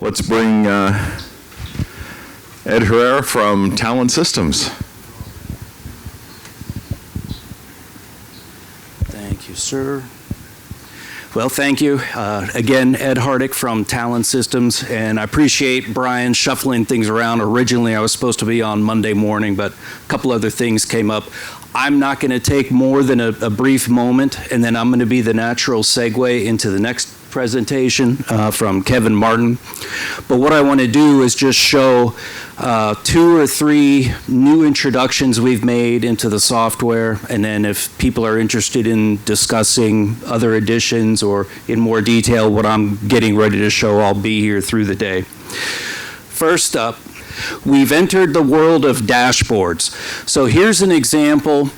Let's bring Ed Herrera from Talon Systems. Thank you, sir. Well, thank you. Again, Ed Hardick from Talon Systems, and I appreciate Brian shuffling things around. Originally, I was supposed to be on Monday morning, but a couple other things came up. I'm not going to take more than a brief moment, and then I'm going to be the natural segue into the next presentation from Kevin Martin. But what I want to do is just show 2 or 3 new introductions we've made into the software, and then if people are interested in discussing other additions or in more detail what I'm getting ready to show, I'll be here through the day. First up, we've entered the world of dashboards. So here's an example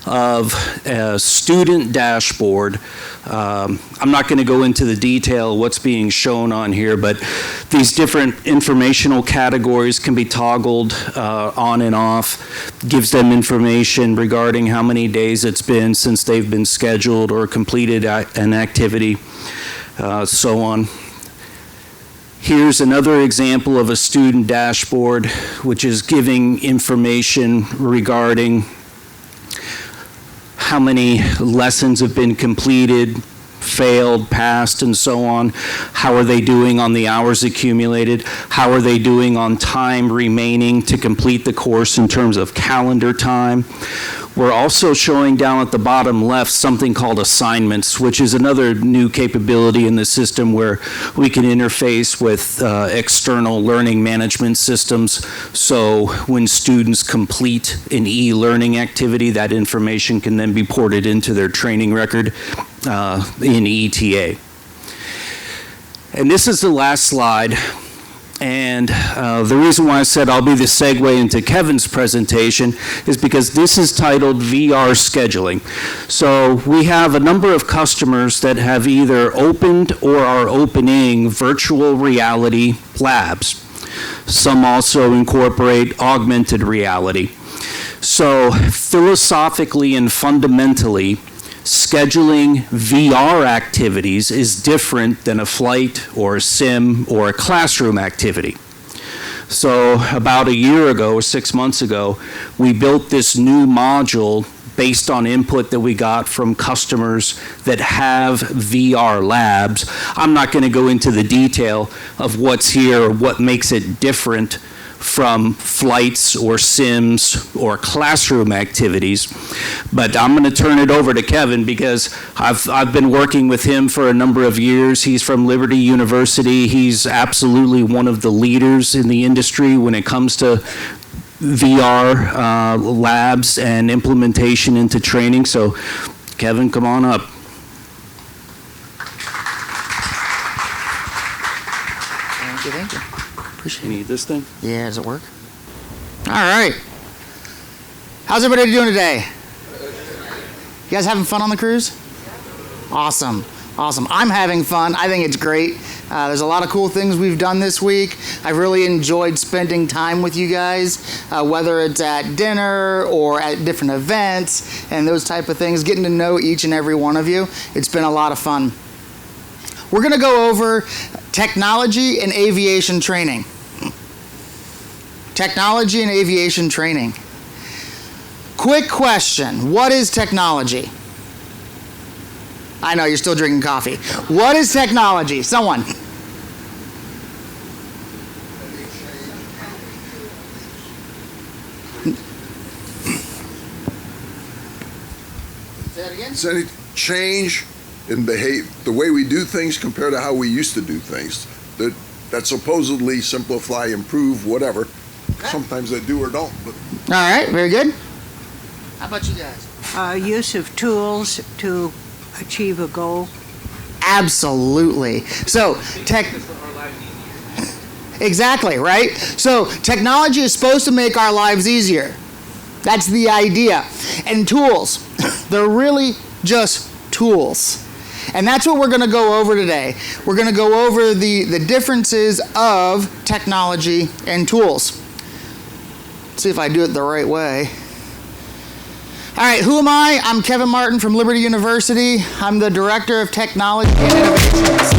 of a student dashboard. I'm not going to go into the detail of what's being shown on here, but these different informational categories can be toggled on and off. Gives them information regarding how many days it's been since they've been scheduled or completed an activity, so on. Here's another example of a student dashboard, which is giving information regarding how many lessons have been completed, failed, passed, and so on. How are they doing on the hours accumulated? How are they doing on time remaining to complete the course in terms of calendar time? We're also showing down at the bottom left something called assignments, which is another new capability in the system where we can interface with external learning management systems. So when students complete an e-learning activity, that information can then be ported into their training record in ETA. And this is the last slide. And the reason why I said I'll be the segue into Kevin's presentation is because this is titled VR scheduling. So we have a number of customers that have either opened or are opening virtual reality labs. Some also incorporate augmented reality. So philosophically and fundamentally, scheduling VR activities is different than a flight or a sim or a classroom activity. So about a year ago or 6 months ago, we built this new module based on input that we got from customers that have VR labs. I'm not going to go into the detail of what's here or what makes it different from flights or sims or classroom activities. But I'm going to turn it over to Kevin because I've been working with him for a number of years. He's from Liberty University. He's absolutely one of the leaders in the industry when it comes to VR labs and implementation into training. So Kevin, come on up. Thank you. You need this thing? Yeah, does it work? All right. How's everybody doing today? You guys having fun on the cruise? Awesome. I'm having fun. I think it's great. There's a lot of cool things we've done this week. I've really enjoyed spending time with you guys, whether it's at dinner or at different events and those type of things, getting to know each and every one of you. It's been a lot of fun. We're going to go over technology and aviation training. Technology and aviation training. Quick question. What is technology? I know, you're still drinking coffee. What is technology? Someone. Say that again? Is there any change in the way we do things compared to how we used to do things that supposedly simplify, improve, whatever? Sometimes they do or don't. But. All right, very good. How about you guys? Use of tools to achieve a goal. Absolutely. So, exactly, right? So, technology is supposed to make our lives easier. That's the idea. And tools, they're really just tools. And that's what we're going to go over today. We're going to go over the differences of technology and tools. Let's see if I do it the right way. All right, who am I? I'm Kevin Martin from Liberty University. I'm the Director of Technology and Innovations.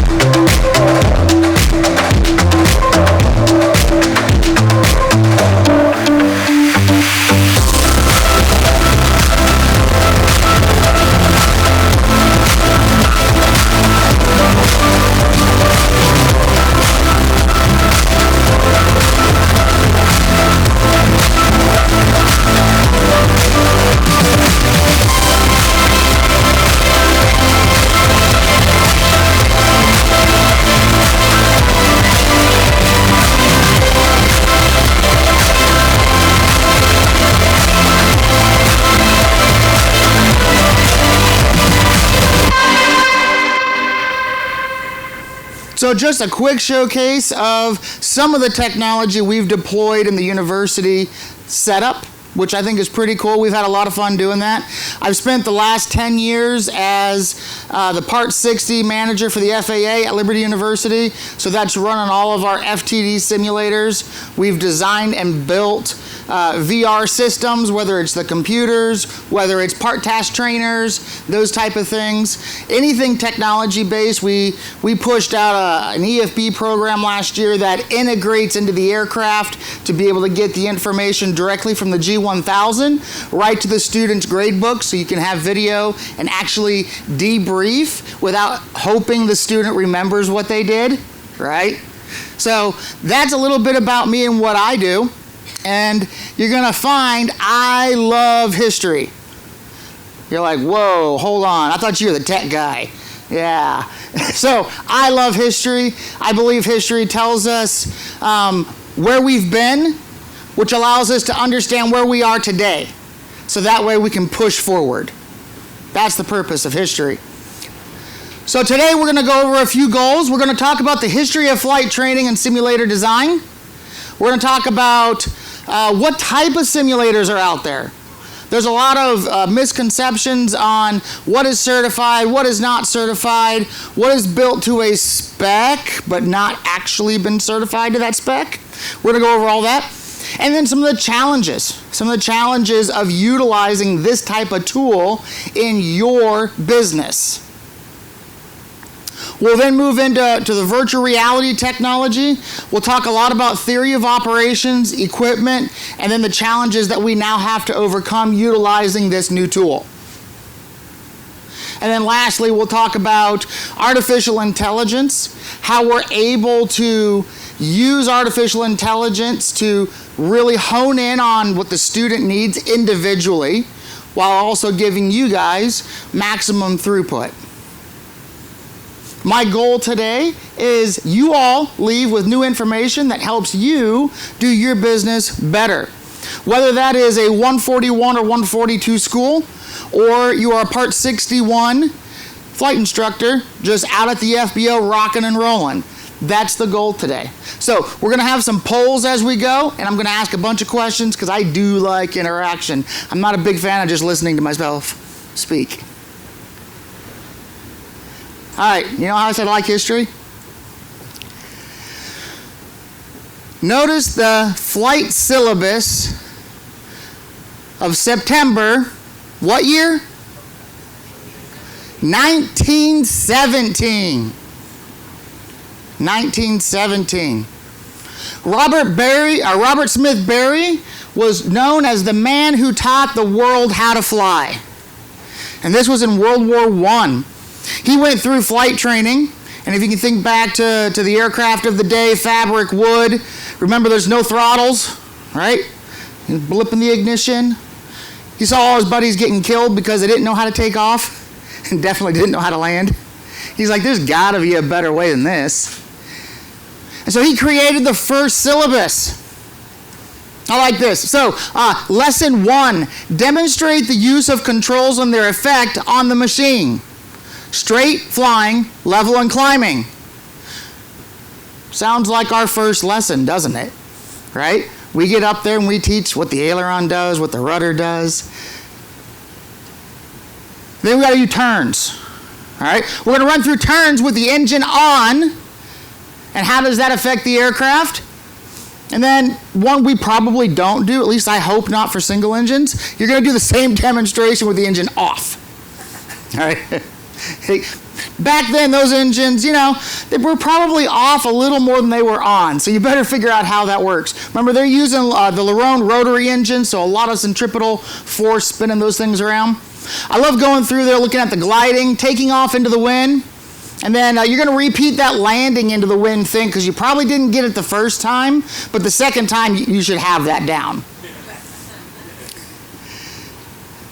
So just a quick showcase of some of the technology we've deployed in the university setup, which I think is pretty cool. We've had a lot of fun doing that. I've spent the last 10 years as the Part 60 manager for the FAA at Liberty University. So that's running all of our FTD simulators. We've designed and built VR systems, whether it's the computers, whether it's part task trainers, those type of things. Anything technology based. We pushed out an EFB program last year that integrates into the aircraft to be able to get the information directly from the G1000 right to the student's gradebook, so you can have video and actually debrief without hoping the student remembers what they did, right? So that's a little bit about me and what I do. And you're going to find I love history. You're like, whoa, hold on. I thought you were the tech guy. Yeah. So I love history. I believe history tells us where we've been, which allows us to understand where we are today. So that way we can push forward. That's the purpose of history. So today we're going to go over a few goals. We're going to talk about the history of flight training and simulator design. We're going to talk about what type of simulators are out there. There's a lot of misconceptions on what is certified, what is not certified, what is built to a spec but not actually been certified to that spec. We're going to go over all that. And then some of the challenges of utilizing this type of tool in your business. We'll then move into the virtual reality technology. We'll talk a lot about theory of operations, equipment, and then the challenges that we now have to overcome utilizing this new tool. And then lastly, we'll talk about artificial intelligence, how we're able to use artificial intelligence to really hone in on what the student needs individually, while also giving you guys maximum throughput. My goal today is you all leave with new information that helps you do your business better. Whether that is a 141 or 142 school, or you are a Part 61 flight instructor just out at the FBO rocking and rolling. That's the goal today. So we're going to have some polls as we go, and I'm going to ask a bunch of questions because I do like interaction. I'm not a big fan of just listening to myself speak. All right, you know how I said I like history? Notice the flight syllabus of September, what year? 1917. 1917. Robert Smith Berry was known as the man who taught the world how to fly. And this was in World War I. He went through flight training, and if you can think back to the aircraft of the day, fabric, wood, remember there's no throttles, right? Blip in the ignition. He saw all his buddies getting killed because they didn't know how to take off and definitely didn't know how to land. He's like, there's got to be a better way than this. And so he created the first syllabus. I like this. So, lesson 1, demonstrate the use of controls and their effect on the machine. Straight, flying, level, and climbing. Sounds like our first lesson, doesn't it? Right? We get up there and we teach what the aileron does, what the rudder does. Then we got to do turns. All right? We're going to run through turns with the engine on. And how does that affect the aircraft? And then one we probably don't do, at least I hope not for single engines, you're going to do the same demonstration with the engine off. All right? Back then, those engines, they were probably off a little more than they were on, so you better figure out how that works. Remember, they're using the Lerone rotary engine, so a lot of centripetal force spinning those things around. I love going through there, looking at the gliding, taking off into the wind, and then you're going to repeat that landing into the wind thing, because you probably didn't get it the first time, but the second time you should have that down.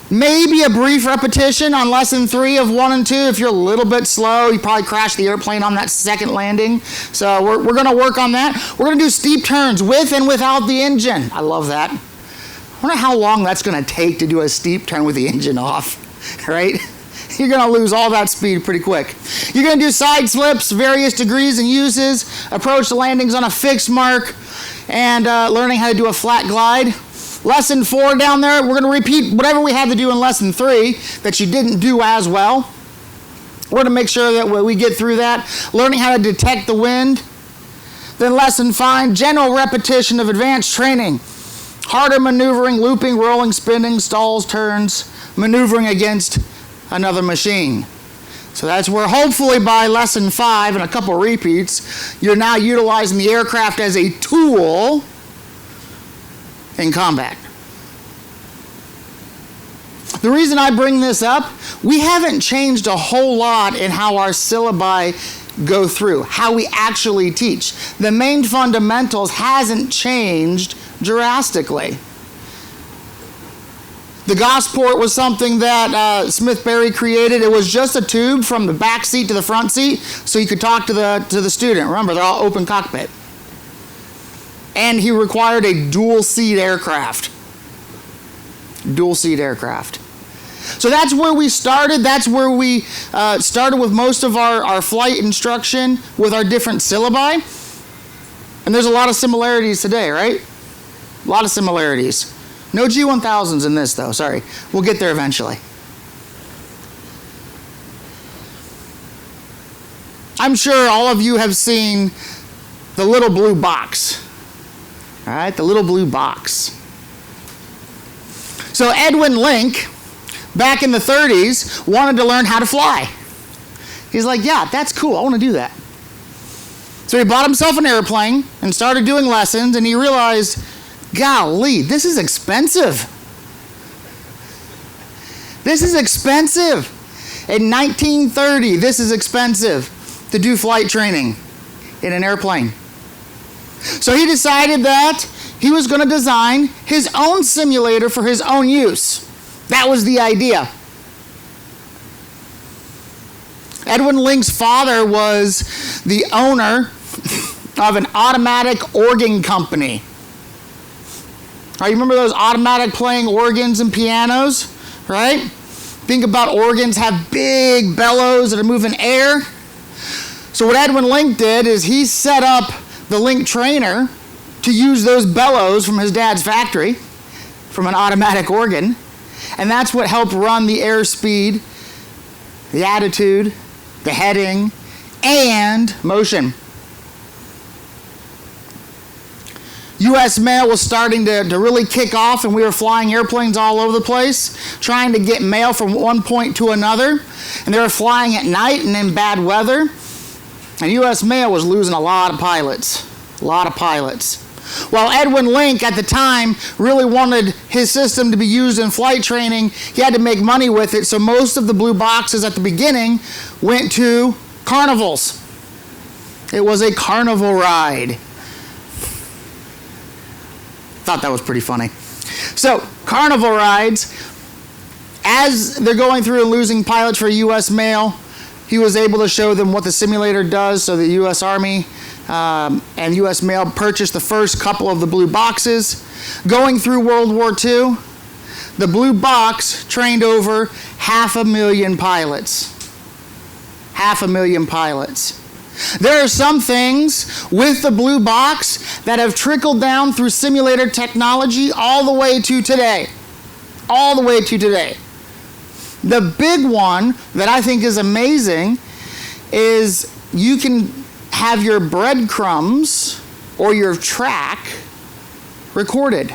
Maybe a brief repetition on lesson 3 of 1 and 2. If you're a little bit slow, you probably crashed the airplane on that second landing. So we're going to work on that. We're going to do steep turns with and without the engine. I love that. I wonder how long that's going to take to do a steep turn with the engine off, right? you're going to lose all that speed pretty quick. You're going to do side flips, various degrees and uses, approach the landings on a fixed mark, and learning how to do a flat glide. Lesson 4 down there, we're going to repeat whatever we had to do in lesson 3 that you didn't do as well. We're going to make sure that we get through that. Learning how to detect the wind. Then lesson 5, general repetition of advanced training. Harder maneuvering, looping, rolling, spinning, stalls, turns, maneuvering against another machine. So that's where hopefully by lesson 5 and a couple repeats, you're now utilizing the aircraft as a tool in combat. The reason I bring this up, we haven't changed a whole lot in how our syllabi go through, how we actually teach. The main fundamentals hasn't changed drastically. The Gosport was something that Smith-Berry created. It was just a tube from the back seat to the front seat so you could talk to the student. Remember, they're all open cockpit. And he required a dual-seat aircraft. Dual-seat aircraft. So that's where we started. That's where we started with most of our flight instruction with our different syllabi. And there's a lot of similarities today, right? A lot of similarities. No G1000s in this, though. Sorry. We'll get there eventually. I'm sure all of you have seen the little blue box. All right, the little blue box. So Edwin Link, back in the 30s, wanted to learn how to fly. He's like, yeah, that's cool. I want to do that. So he bought himself an airplane and started doing lessons, and he realized, golly, this is expensive. This is expensive. In 1930, this is expensive to do flight training in an airplane. So he decided that he was going to design his own simulator for his own use. That was the idea. Edwin Link's father was the owner of an automatic organ company. Right, you remember those automatic playing organs and pianos, right? Think about organs have big bellows that are moving air. So what Edwin Link did is he set up the Link trainer to use those bellows from his dad's factory, from an automatic organ, and that's what helped run the airspeed, the attitude, the heading, and motion. U.S. mail was starting to really kick off, and we were flying airplanes all over the place, trying to get mail from one point to another, and they were flying at night and in bad weather, and U.S. mail was losing a lot of pilots. While Edwin Link at the time really wanted his system to be used in flight training, he had to make money with it, so most of the blue boxes at the beginning went to carnivals. It was a carnival ride. Thought that was pretty funny. So, carnival rides, as they're going through and losing pilots for U.S. mail, he was able to show them what the simulator does, so the U.S. Army and U.S. mail purchased the first couple of the blue boxes. Going through World War II, the blue box trained over 500,000 pilots. 500,000 pilots. There are some things with the blue box that have trickled down through simulator technology all the way to today. All the way to today. The big one that I think is amazing is you can have your breadcrumbs or your track recorded.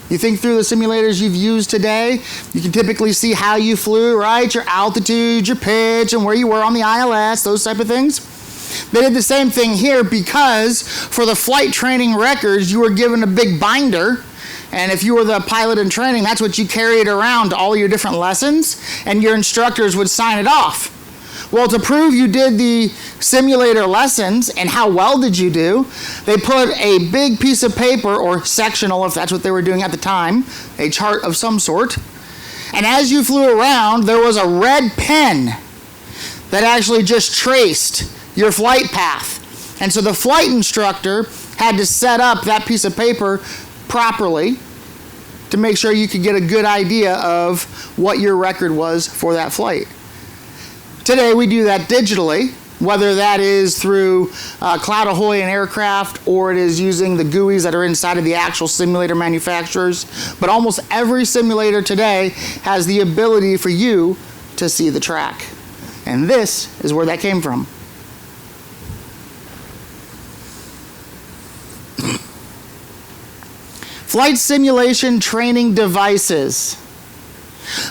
You think through the simulators you've used today, you can typically see how you flew, right? Your altitude, your pitch, and where you were on the ILS, those type of things. They did the same thing here because for the flight training records, you were given a big binder. And if you were the pilot in training, that's what you carried around to all your different lessons, and your instructors would sign it off. Well, to prove you did the simulator lessons and how well did you do, they put a big piece of paper, or sectional if that's what they were doing at the time, a chart of some sort. And as you flew around, there was a red pen that actually just traced your flight path. And so the flight instructor had to set up that piece of paper properly to make sure you could get a good idea of what your record was for that flight. Today we do that digitally, whether that is through Cloud Ahoy and aircraft, or it is using the GUIs that are inside of the actual simulator manufacturers. But almost every simulator today has the ability for you to see the track. And this is where that came from. Flight simulation training devices.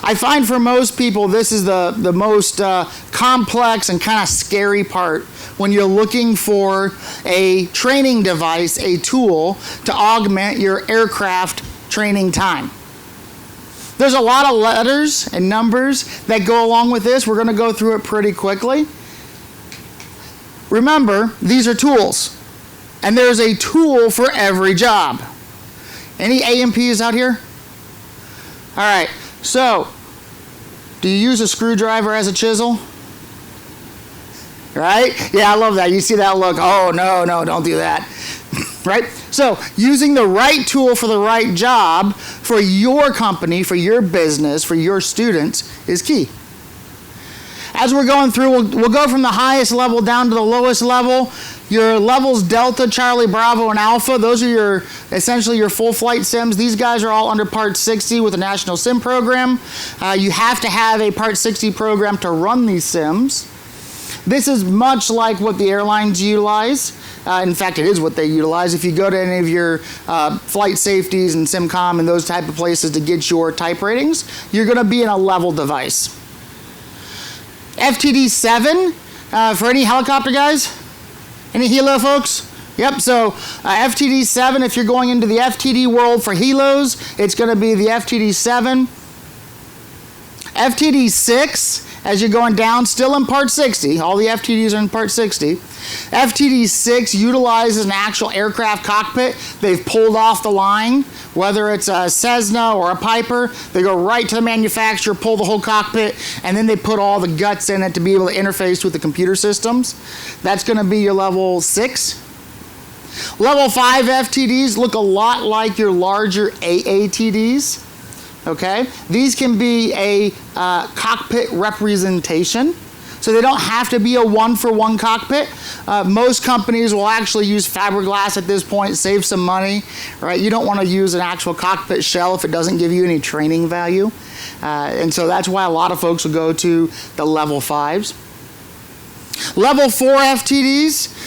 I find for most people this is the most complex and kind of scary part when you're looking for a training device, a tool to augment your aircraft training time. There's a lot of letters and numbers that go along with this. We're going to go through it pretty quickly. Remember, these are tools, and there's a tool for every job. Any A&Ps out here? All right. So, do you use a screwdriver as a chisel? Right? Yeah, I love that. You see that look. Oh, no, don't do that. Right? So, using the right tool for the right job for your company, for your business, for your students is key. As we're going through, we'll go from the highest level down to the lowest level. Your levels Delta, Charlie, Bravo, and Alpha, those are essentially your full flight sims. These guys are all under Part 60 with the National Sim Program. You have to have a Part 60 program to run these sims. This is much like what the airlines utilize. In fact, it is what they utilize. If you go to any of your flight safeties and SimCom and those type of places to get your type ratings, you're going to be in a level device. FTD 7, for any helicopter guys? Any helo folks? Yep, so FTD 7, if you're going into the FTD world for helos, it's going to be the FTD 7. FTD 6, as you're going down, still in Part 60. All the FTDs are in Part 60. FTD 6 utilizes an actual aircraft cockpit. They've pulled off the line, whether it's a Cessna or a Piper. They go right to the manufacturer, pull the whole cockpit, and then they put all the guts in it to be able to interface with the computer systems. That's going to be your level 6. Level 5 FTDs look a lot like your larger AATDs. Okay, these can be a cockpit representation, so they don't have to be a one-for-one cockpit. Most companies will actually use fiberglass at this point, save some money, right? You don't want to use an actual cockpit shell if it doesn't give you any training value, and so that's why a lot of folks will go to the level 5s. Level 4 FTDs.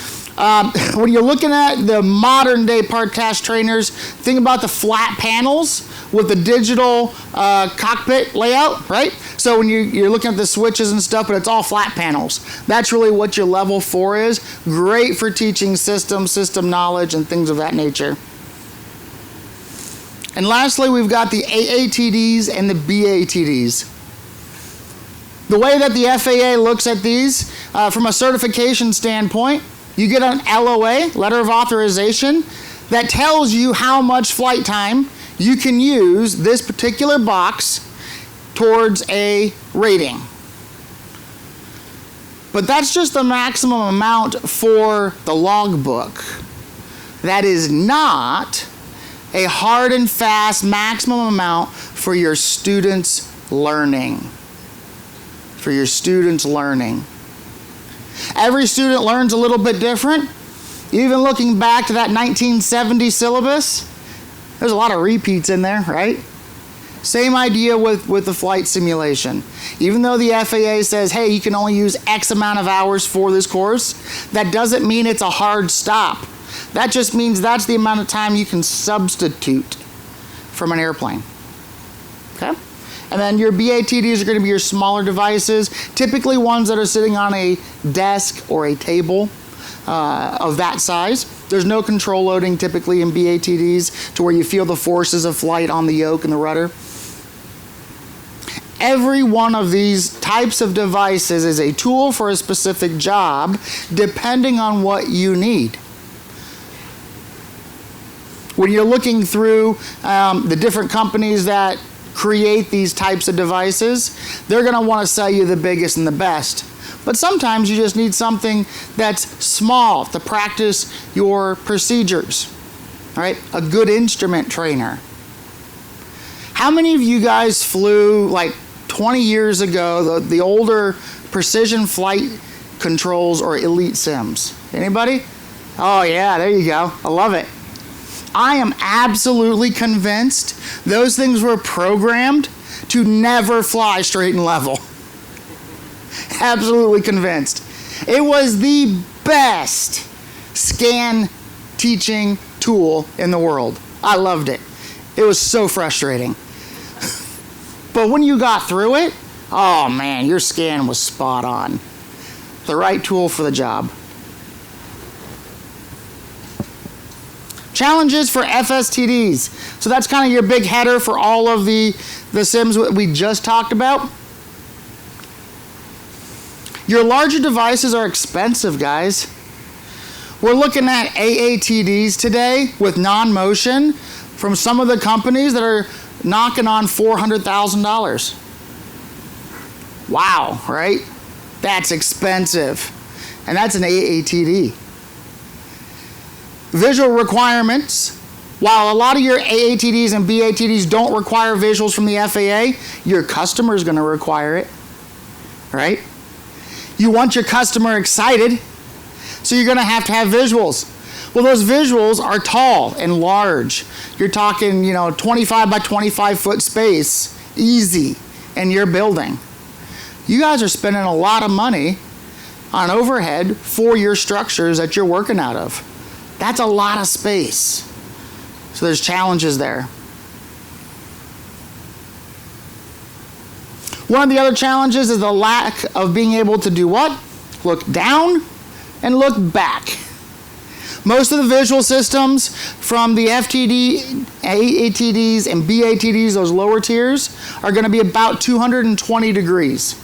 When you're looking at the modern day part task trainers, think about the flat panels with the digital cockpit layout, right? So when you're looking at the switches and stuff, but it's all flat panels. That's really what your level 4 is. Great for teaching system knowledge, and things of that nature. And lastly, we've got the AATDs and the BATDs. The way that the FAA looks at these, from a certification standpoint, you get an LOA, letter of authorization, that tells you how much flight time you can use this particular box towards a rating. But that's just the maximum amount for the logbook. That is not a hard and fast maximum amount for your students' learning. For your students' learning. Every student learns a little bit different. Even looking back to that 1970 syllabus, there's a lot of repeats in there, right? Same idea with the flight simulation. Even though the FAA says, hey, you can only use X amount of hours for this course, that doesn't mean it's a hard stop. That just means that's the amount of time you can substitute from an airplane. Okay? And then your BATDs are going to be your smaller devices, typically ones that are sitting on a desk or a table of that size. There's no control loading typically in BATDs to where you feel the forces of flight on the yoke and the rudder. Every one of these types of devices is a tool for a specific job, depending on what you need. When you're looking through the different companies that create these types of devices, they're going to want to sell you the biggest and the best. But sometimes you just need something that's small to practice your procedures. All right? A good instrument trainer. How many of you guys flew like 20 years ago, the older precision flight controls or elite sims? Anybody? Oh yeah, there you go. I love it. I am absolutely convinced those things were programmed to never fly straight and level. Absolutely convinced. It was the best scan teaching tool in the world. I loved it. It was so frustrating. But when you got through it, oh man, your scan was spot on. The right tool for the job. Challenges for FSTDs. So that's kind of your big header for all of the sims we just talked about. Your larger devices are expensive, guys. We're looking at AATDs today with non-motion from some of the companies that are knocking on $400,000. Wow, right? That's expensive. And that's an AATD. Visual requirements. While a lot of your AATDs and BATDs don't require visuals from the FAA, your customer is going to require it, right? You want your customer excited, so you're going to have visuals. Well, those visuals are tall and large. You're talking, 25 by 25 foot space, easy, in your building. You guys are spending a lot of money on overhead for your structures that you're working out of. That's a lot of space. So there's challenges there. One of the other challenges is the lack of being able to do what? Look down and look back. Most of the visual systems from the FTD, AATDs, and BATDs, those lower tiers, are going to be about 220 degrees.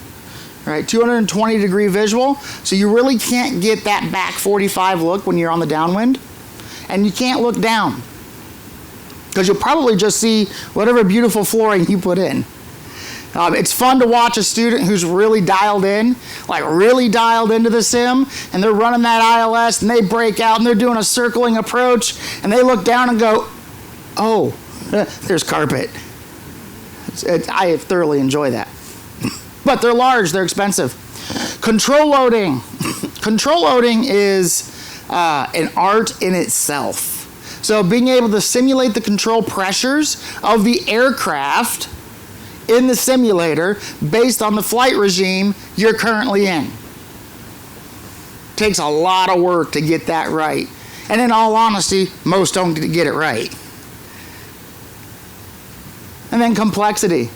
Right, 220 degree visual. So you really can't get that back 45 look when you're on the downwind. And you can't look down, because you'll probably just see whatever beautiful flooring you put in. It's fun to watch a student who's really dialed in, like really dialed into the sim, and they're running that ILS, and they break out, and they're doing a circling approach, and they look down and go, oh, there's carpet. I thoroughly enjoy that. But they're large, they're expensive. Control loading. Control loading is an art in itself. So being able to simulate the control pressures of the aircraft in the simulator based on the flight regime you're currently in. Takes a lot of work to get that right. And in all honesty, most don't get it right. And then complexity.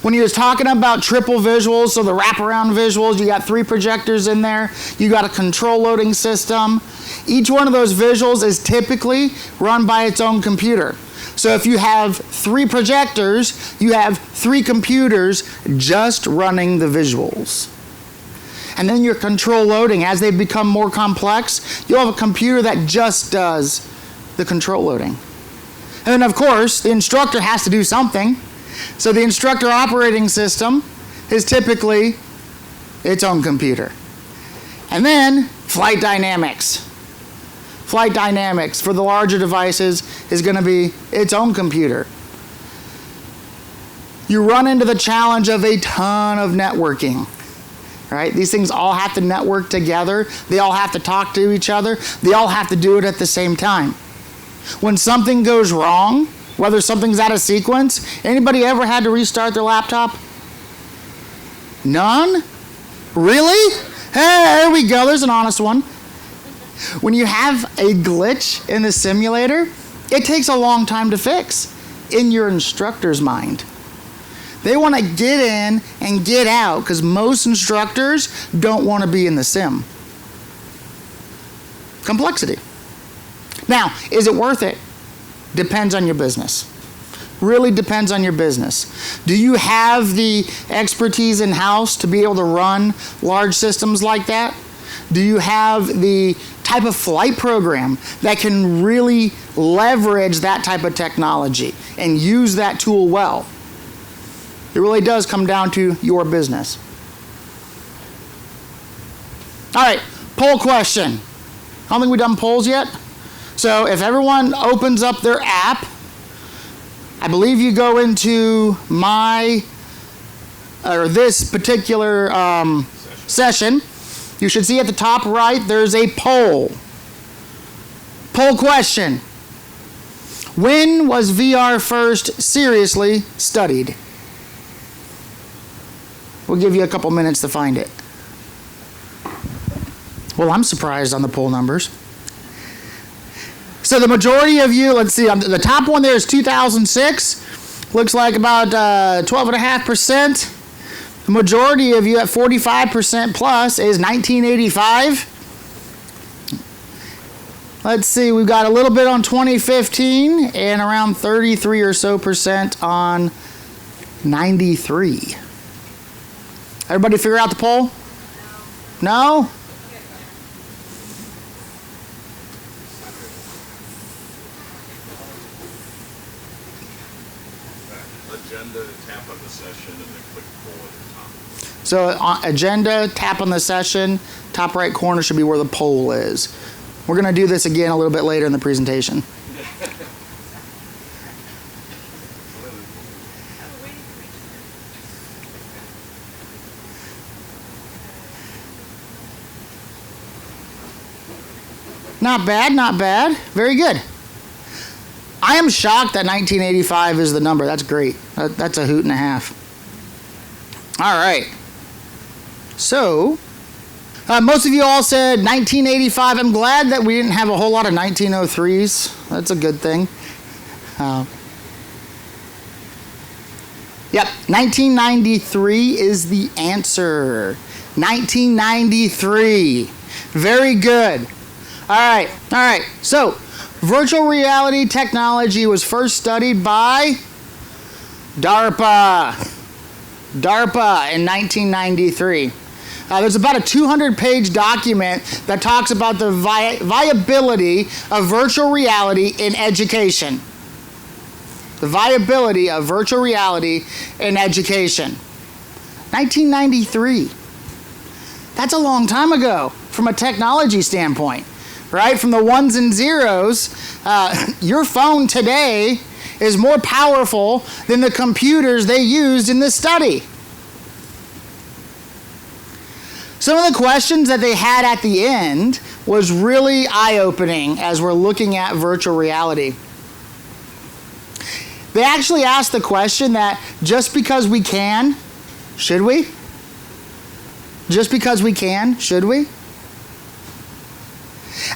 When you're talking about triple visuals, so the wraparound visuals, you got 3 projectors in there, you got a control loading system. Each one of those visuals is typically run by its own computer. So if you have 3 projectors, you have 3 computers just running the visuals. And then your control loading, as they become more complex, you'll have a computer that just does the control loading. And then of course, the instructor has to do something. So the instructor operating system is typically its own computer. And then flight dynamics. Flight dynamics for the larger devices is going to be its own computer. You run into the challenge of a ton of networking. Right? These things all have to network together. They all have to talk to each other. They all have to do it at the same time. When something goes wrong, whether something's out of sequence, anybody ever had to restart their laptop? None? Really? Hey, there we go. There's an honest one. When you have a glitch in the simulator, it takes a long time to fix in your instructor's mind. They want to get in and get out because most instructors don't want to be in the sim. Complexity. Now, is it worth it? Depends on your business. Really depends on your business. Do you have the expertise in-house to be able to run large systems like that? Do you have the type of flight program that can really leverage that type of technology and use that tool well? It really does come down to your business. All right, poll question. I don't think we've done polls yet. So if everyone opens up their app, I believe you go into this particular session. You should see at the top right, there's a poll. Poll question. When was VR first seriously studied? We'll give you a couple minutes to find it. Well, I'm surprised on the poll numbers. So the majority of you, let's see, the top one there is 2006. Looks like about 12.5%. The majority of you at 45% plus is 1985. Let's see, we've got a little bit on 2015 and around 33 or so percent on 93. Everybody figure out the poll? No? Agenda, tap on the session, and then click poll at the top. So agenda, tap on the session, top right corner should be where the poll is. We're going to do this again a little bit later in the presentation. Not bad, not bad. Very good. I am shocked that 1985 is the number. That's great. That's a hoot and a half. All right. So, most of you all said 1985. I'm glad that we didn't have a whole lot of 1903s. That's a good thing. Yep, 1993 is the answer. 1993. Very good. All right. So, virtual reality technology was first studied by DARPA in 1993. There's about a 200-page document that talks about the viability of virtual reality in education. The viability of virtual reality in education. 1993. That's a long time ago from a technology standpoint, right? From the ones and zeros, your phone today is more powerful than the computers they used in this study. Some of the questions that they had at the end was really eye-opening as we're looking at virtual reality. They actually asked the question that just because we can, should we? Just because we can, should we?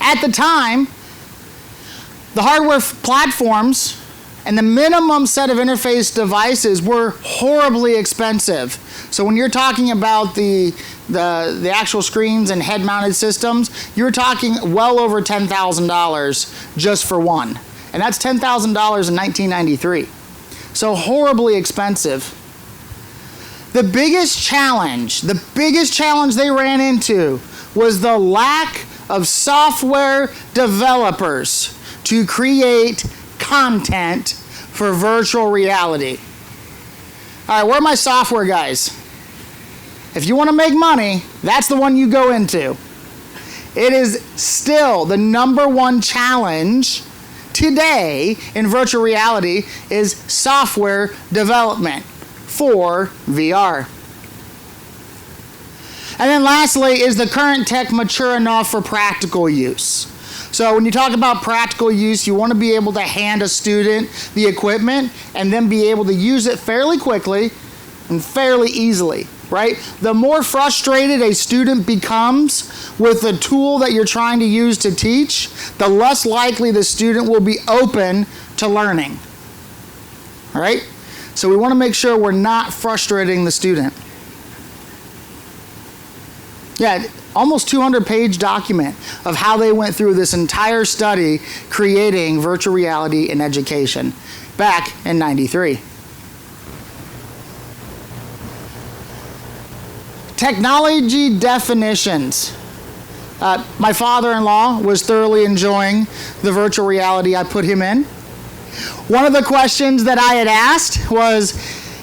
At the time, the hardware platforms and the minimum set of interface devices were horribly expensive. So when you're talking about the actual screens and head-mounted systems, you're talking well over $10,000 just for one. And that's $10,000 in 1993. So horribly expensive. The biggest challenge they ran into was the lack of software developers to create content for virtual reality. All right, where are my software guys? If you want to make money, that's the one you go into. It is still the number one challenge today in virtual reality is software development for VR. And then lastly, is the current tech mature enough for practical use? So when you talk about practical use, you want to be able to hand a student the equipment and then be able to use it fairly quickly and fairly easily, right? The more frustrated a student becomes with the tool that you're trying to use to teach, the less likely the student will be open to learning, all right? So we want to make sure we're not frustrating the student. Yeah, almost 200-page document of how they went through this entire study creating virtual reality in education back in '93. Technology definitions. My father-in-law was thoroughly enjoying the virtual reality I put him in. One of the questions that I had asked was,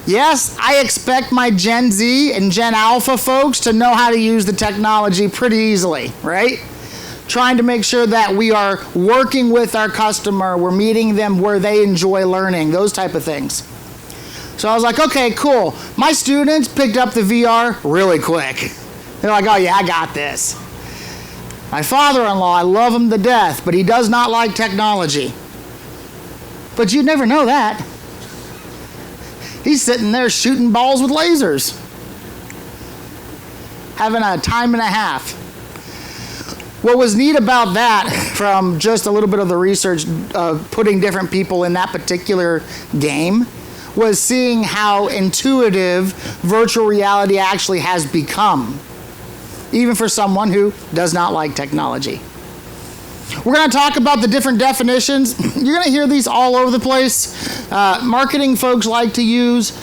yes, I expect my Gen Z and Gen Alpha folks to know how to use the technology pretty easily, right? trying to make sure that we are working with our customer, we're meeting them where they enjoy learning, those type of things. So I was like, okay, cool. My students picked up the VR really quick. They're like, oh yeah, I got this. My father-in-law, I love him to death, but he does not like technology. But you'd never know that. He's sitting there shooting balls with lasers, having a time and a half. What was neat about that, from just a little bit of the research of putting different people in that particular game, was seeing how intuitive virtual reality actually has become, even for someone who does not like technology. We're going to talk about the different definitions. You're going to hear these all over the place. Marketing folks like to use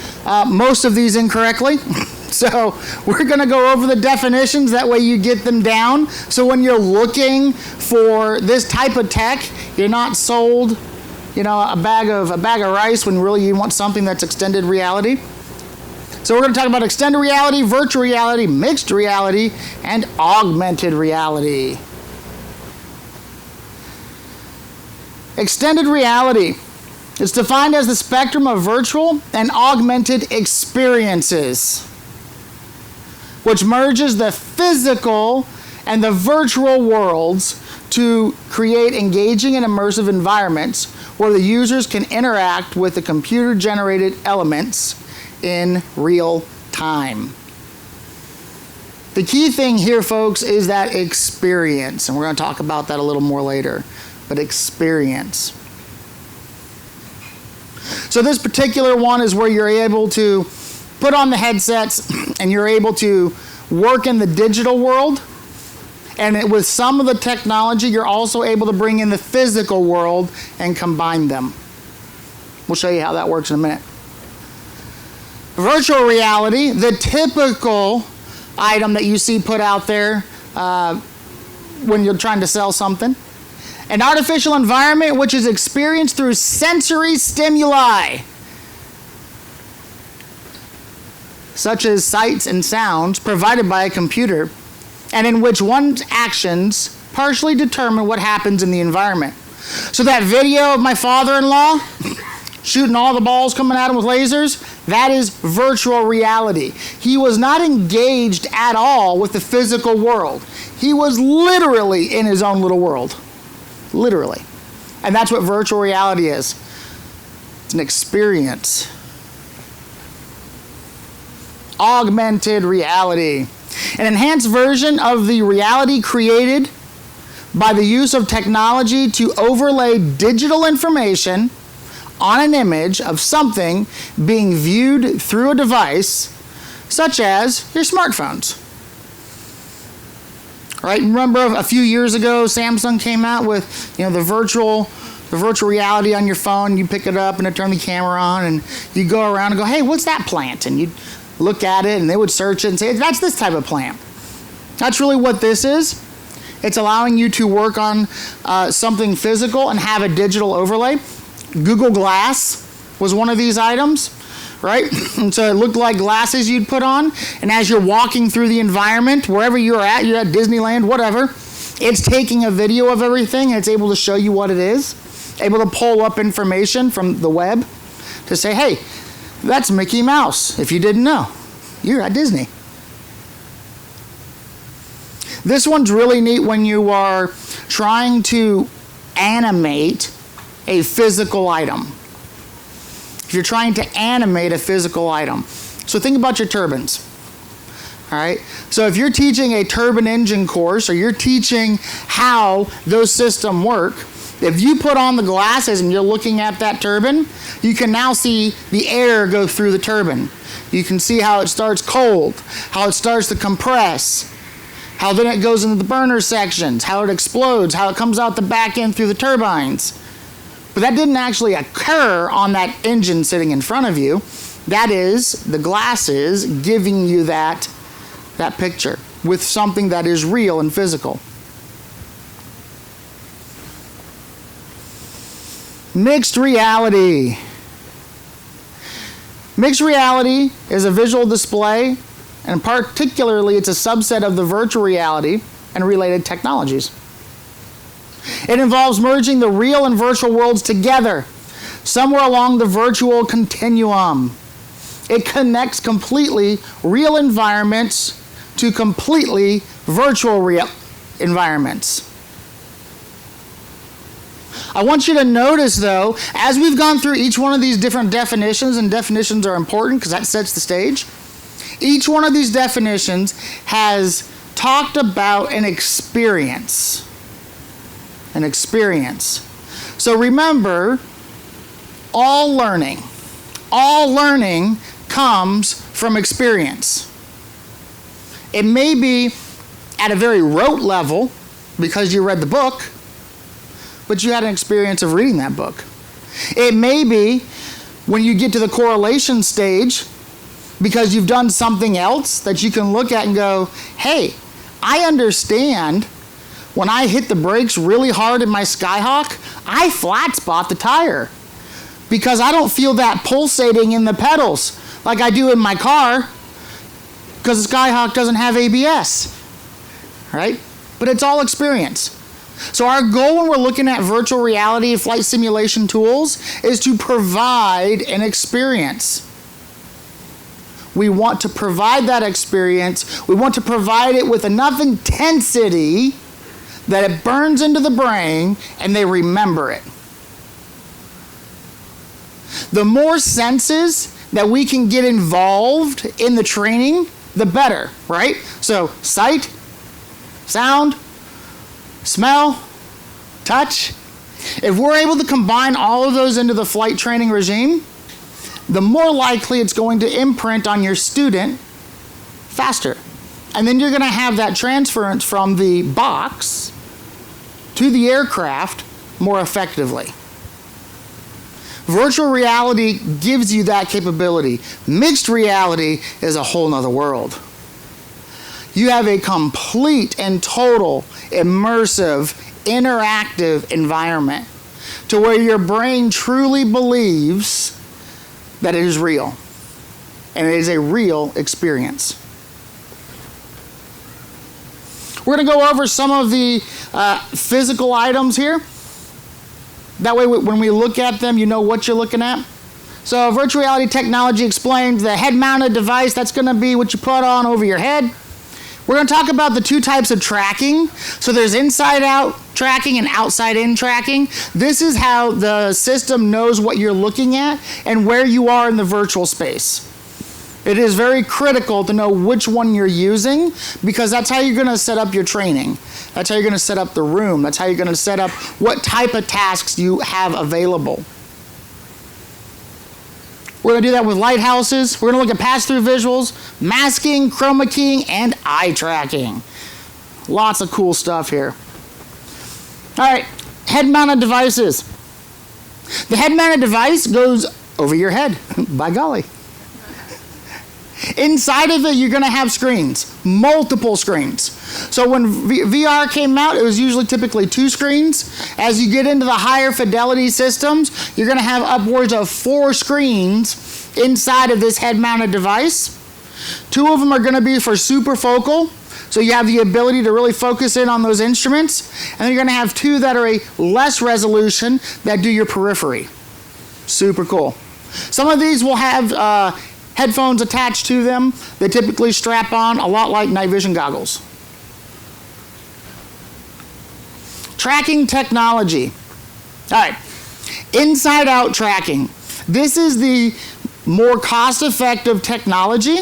most of these incorrectly. So we're going to go over the definitions. That way you get them down. So when you're looking for this type of tech, you're not sold, a bag of rice when really you want something that's extended reality. So we're going to talk about extended reality, virtual reality, mixed reality, and augmented reality. Extended reality is defined as the spectrum of virtual and augmented experiences, which merges the physical and the virtual worlds to create engaging and immersive environments where the users can interact with the computer-generated elements in real time. The key thing here, folks, is that experience, and we're going to talk about that a little more later. But experience. So this particular one is where you're able to put on the headsets and you're able to work in the digital world. And with some of the technology, you're also able to bring in the physical world and combine them. We'll show you how that works in a minute. Virtual reality, the typical item that you see put out there when you're trying to sell something. An artificial environment which is experienced through sensory stimuli, such as sights and sounds provided by a computer, and in which one's actions partially determine what happens in the environment. So that video of my father-in-law shooting all the balls coming at him with lasers, that is virtual reality. He was not engaged at all with the physical world. He was literally in his own little world. Literally. And that's what virtual reality is. It's an experience. Augmented reality. An enhanced version of the reality created by the use of technology to overlay digital information on an image of something being viewed through a device, such as your smartphones. Right? Remember a few years ago, Samsung came out with, the virtual reality on your phone. You pick it up and it turn the camera on, and you go around and go, hey, what's that plant? And you'd look at it, and they would search it and say, that's this type of plant. That's really what this is. It's allowing you to work on something physical and have a digital overlay. Google Glass was one of these items. Right? And so it looked like glasses you'd put on, and as you're walking through the environment, wherever you're at Disneyland, whatever, it's taking a video of everything, and it's able to show you what it is, able to pull up information from the web to say, hey, that's Mickey Mouse, if you didn't know. You're at Disney. This one's really neat when you are trying to animate a physical item. If you're trying to animate a physical item. So think about your turbines. All right? So if you're teaching a turbine engine course, or you're teaching how those systems work, if you put on the glasses and you're looking at that turbine, you can now see the air go through the turbine. You can see how it starts cold, how it starts to compress, how then it goes into the burner sections, how it explodes, how it comes out the back end through the turbines. But that didn't actually occur on that engine sitting in front of you. That is the glasses giving you that picture with something that is real and physical. Mixed reality. Mixed reality is a visual display, and particularly it's a subset of the virtual reality and related technologies. It involves merging the real and virtual worlds together, somewhere along the virtual continuum. It connects completely real environments to completely virtual real environments. I want you to notice, though, as we've gone through each one of these different definitions, and definitions are important because that sets the stage, each one of these definitions has talked about an experience. An experience. So remember, all learning comes from experience. It may be at a very rote level because you read the book, but you had an experience of reading that book. It may be when you get to the correlation stage because you've done something else that you can look at and go, hey, I understand when I hit the brakes really hard in my Skyhawk, I flat spot the tire because I don't feel that pulsating in the pedals like I do in my car because the Skyhawk doesn't have ABS, right? But it's all experience. So our goal when we're looking at virtual reality flight simulation tools is to provide an experience. We want to provide that experience. We want to provide it with enough intensity that it burns into the brain and they remember it. The more senses that we can get involved in the training, the better, right? So sight, sound, smell, touch. If we're able to combine all of those into the flight training regime, the more likely it's going to imprint on your student faster. And then you're going to have that transference from the box to the aircraft more effectively. Virtual reality gives you that capability. Mixed reality is a whole nother world. You have a complete and total immersive, interactive environment to where your brain truly believes that it is real. And it is a real experience. We're going to go over some of the physical items here. That way, when we look at them, you know what you're looking at. So, virtual reality technology explains the head-mounted device. That's going to be what you put on over your head. We're going to talk about the two types of tracking. So, there's inside-out tracking and outside-in tracking. This is how the system knows what you're looking at and where you are in the virtual space. It is very critical to know which one you're using because that's how you're going to set up your training. That's how you're going to set up the room. That's how you're going to set up what type of tasks you have available. We're going to do that with lighthouses. We're going to look at pass-through visuals, masking, chroma keying, and eye tracking. Lots of cool stuff here. All right, head-mounted devices. The head-mounted device goes over your head, by golly. Inside of it, you're going to have screens, multiple screens. So when VR came out, it was usually typically 2 screens. As you get into the higher fidelity systems, you're going to have upwards of 4 screens inside of this head-mounted device. 2 of them are going to be for super focal, so you have the ability to really focus in on those instruments. And then you're going to have 2 that are a less resolution that do your periphery. Super cool. Some of these will have headphones attached to them. They typically strap on a lot like night vision goggles. Tracking technology. All right, inside out tracking. This is the more cost-effective technology,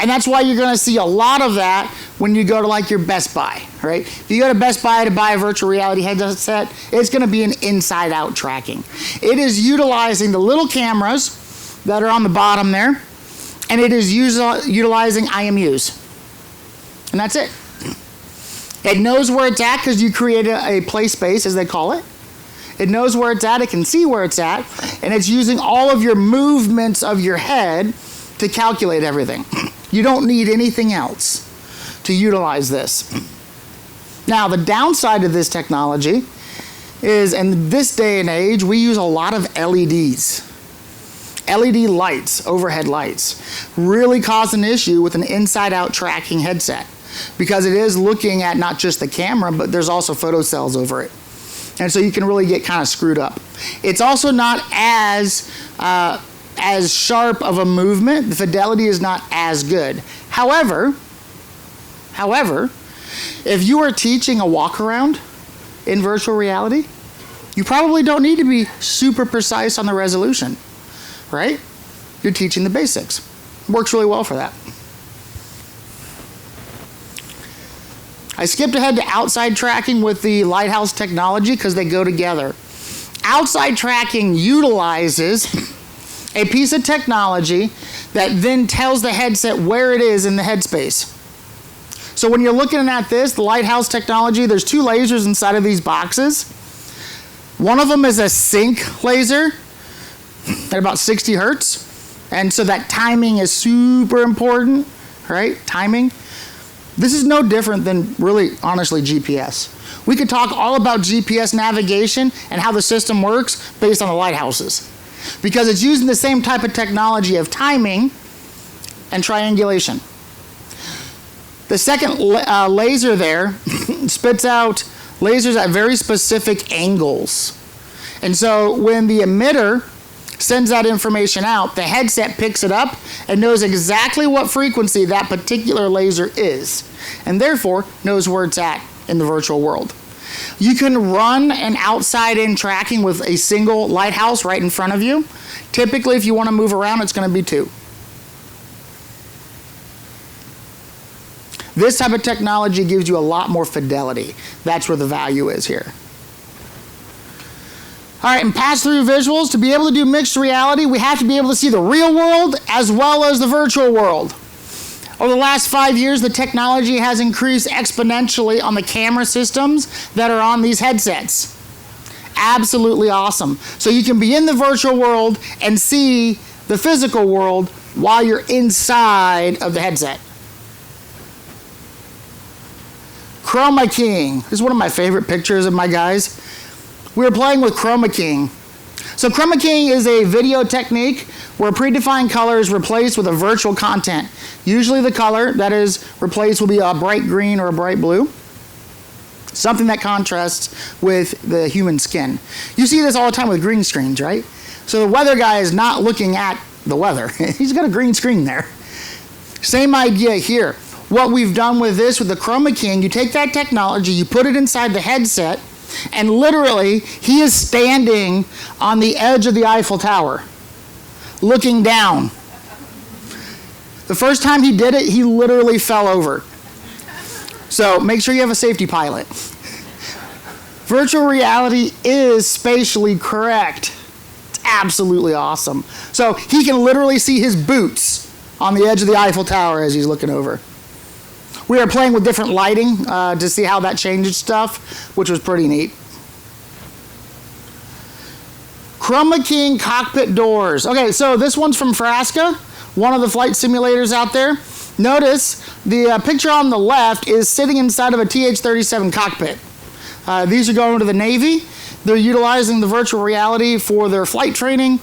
and that's why you're going to see a lot of that when you go to like your Best Buy, right? If you go to Best Buy to buy a virtual reality headset, it's going to be an inside out tracking. It is utilizing the little cameras that are on the bottom there, and it is utilizing IMUs. And that's it. It knows where it's at because you created a play space, as they call it. It knows where it's at, it can see where it's at, and it's using all of your movements of your head to calculate everything. You don't need anything else to utilize this. Now, the downside of this technology is, in this day and age, we use a lot of LEDs. LED lights, overhead lights, really cause an issue with an inside-out tracking headset because it is looking at not just the camera, but there's also photocells over it. And so you can really get kind of screwed up. It's also not as sharp of a movement. The fidelity is not as good. However, if you are teaching a walk around in virtual reality, you probably don't need to be super precise on the resolution, right? You're teaching the basics. Works really well for that. I skipped ahead to outside tracking with the Lighthouse technology because they go together. Outside tracking utilizes a piece of technology that then tells the headset where it is in the headspace. So when you're looking at this, the Lighthouse technology, there's 2 lasers inside of these boxes. One of them is a sync laser at about 60 hertz. And so that timing is super important, right? Timing. This is no different than really, honestly, GPS. We could talk all about GPS navigation and how the system works based on the lighthouses, because it's using the same type of technology of timing and triangulation. The second laser there spits out lasers at very specific angles. And so when the emitter sends that information out, the headset picks it up and knows exactly what frequency that particular laser is, and therefore knows where it's at in the virtual world. You can run an outside-in tracking with a single lighthouse right in front of you. Typically, if you want to move around, it's going to be 2. This type of technology gives you a lot more fidelity. That's where the value is here. All right, and pass-through visuals. To be able to do mixed reality, we have to be able to see the real world as well as the virtual world. Over the last 5 years, the technology has increased exponentially on the camera systems that are on these headsets. Absolutely awesome. So you can be in the virtual world and see the physical world while you're inside of the headset. Chroma Keying. This is one of my favorite pictures of my guys. We were playing with Chroma Keying. So Chroma Keying is a video technique where predefined color is replaced with a virtual content. Usually the color that is replaced will be a bright green or a bright blue. Something that contrasts with the human skin. You see this all the time with green screens, right? So the weather guy is not looking at the weather. He's got a green screen there. Same idea here. What we've done with this, with the Chroma Keying, you take that technology, you put it inside the headset, and literally, he is standing on the edge of the Eiffel Tower, looking down. The first time he did it, he literally fell over. So make sure you have a safety pilot. Virtual reality is spatially correct. It's absolutely awesome. So he can literally see his boots on the edge of the Eiffel Tower as he's looking over. We are playing with different lighting to see how that changes stuff, which was pretty neat. Chroma Keying cockpit doors. Okay, so this one's from Frasca, one of the flight simulators out there. Notice the picture on the left is sitting inside of a TH-37 cockpit. These are going to the Navy. They're utilizing the virtual reality for their flight training.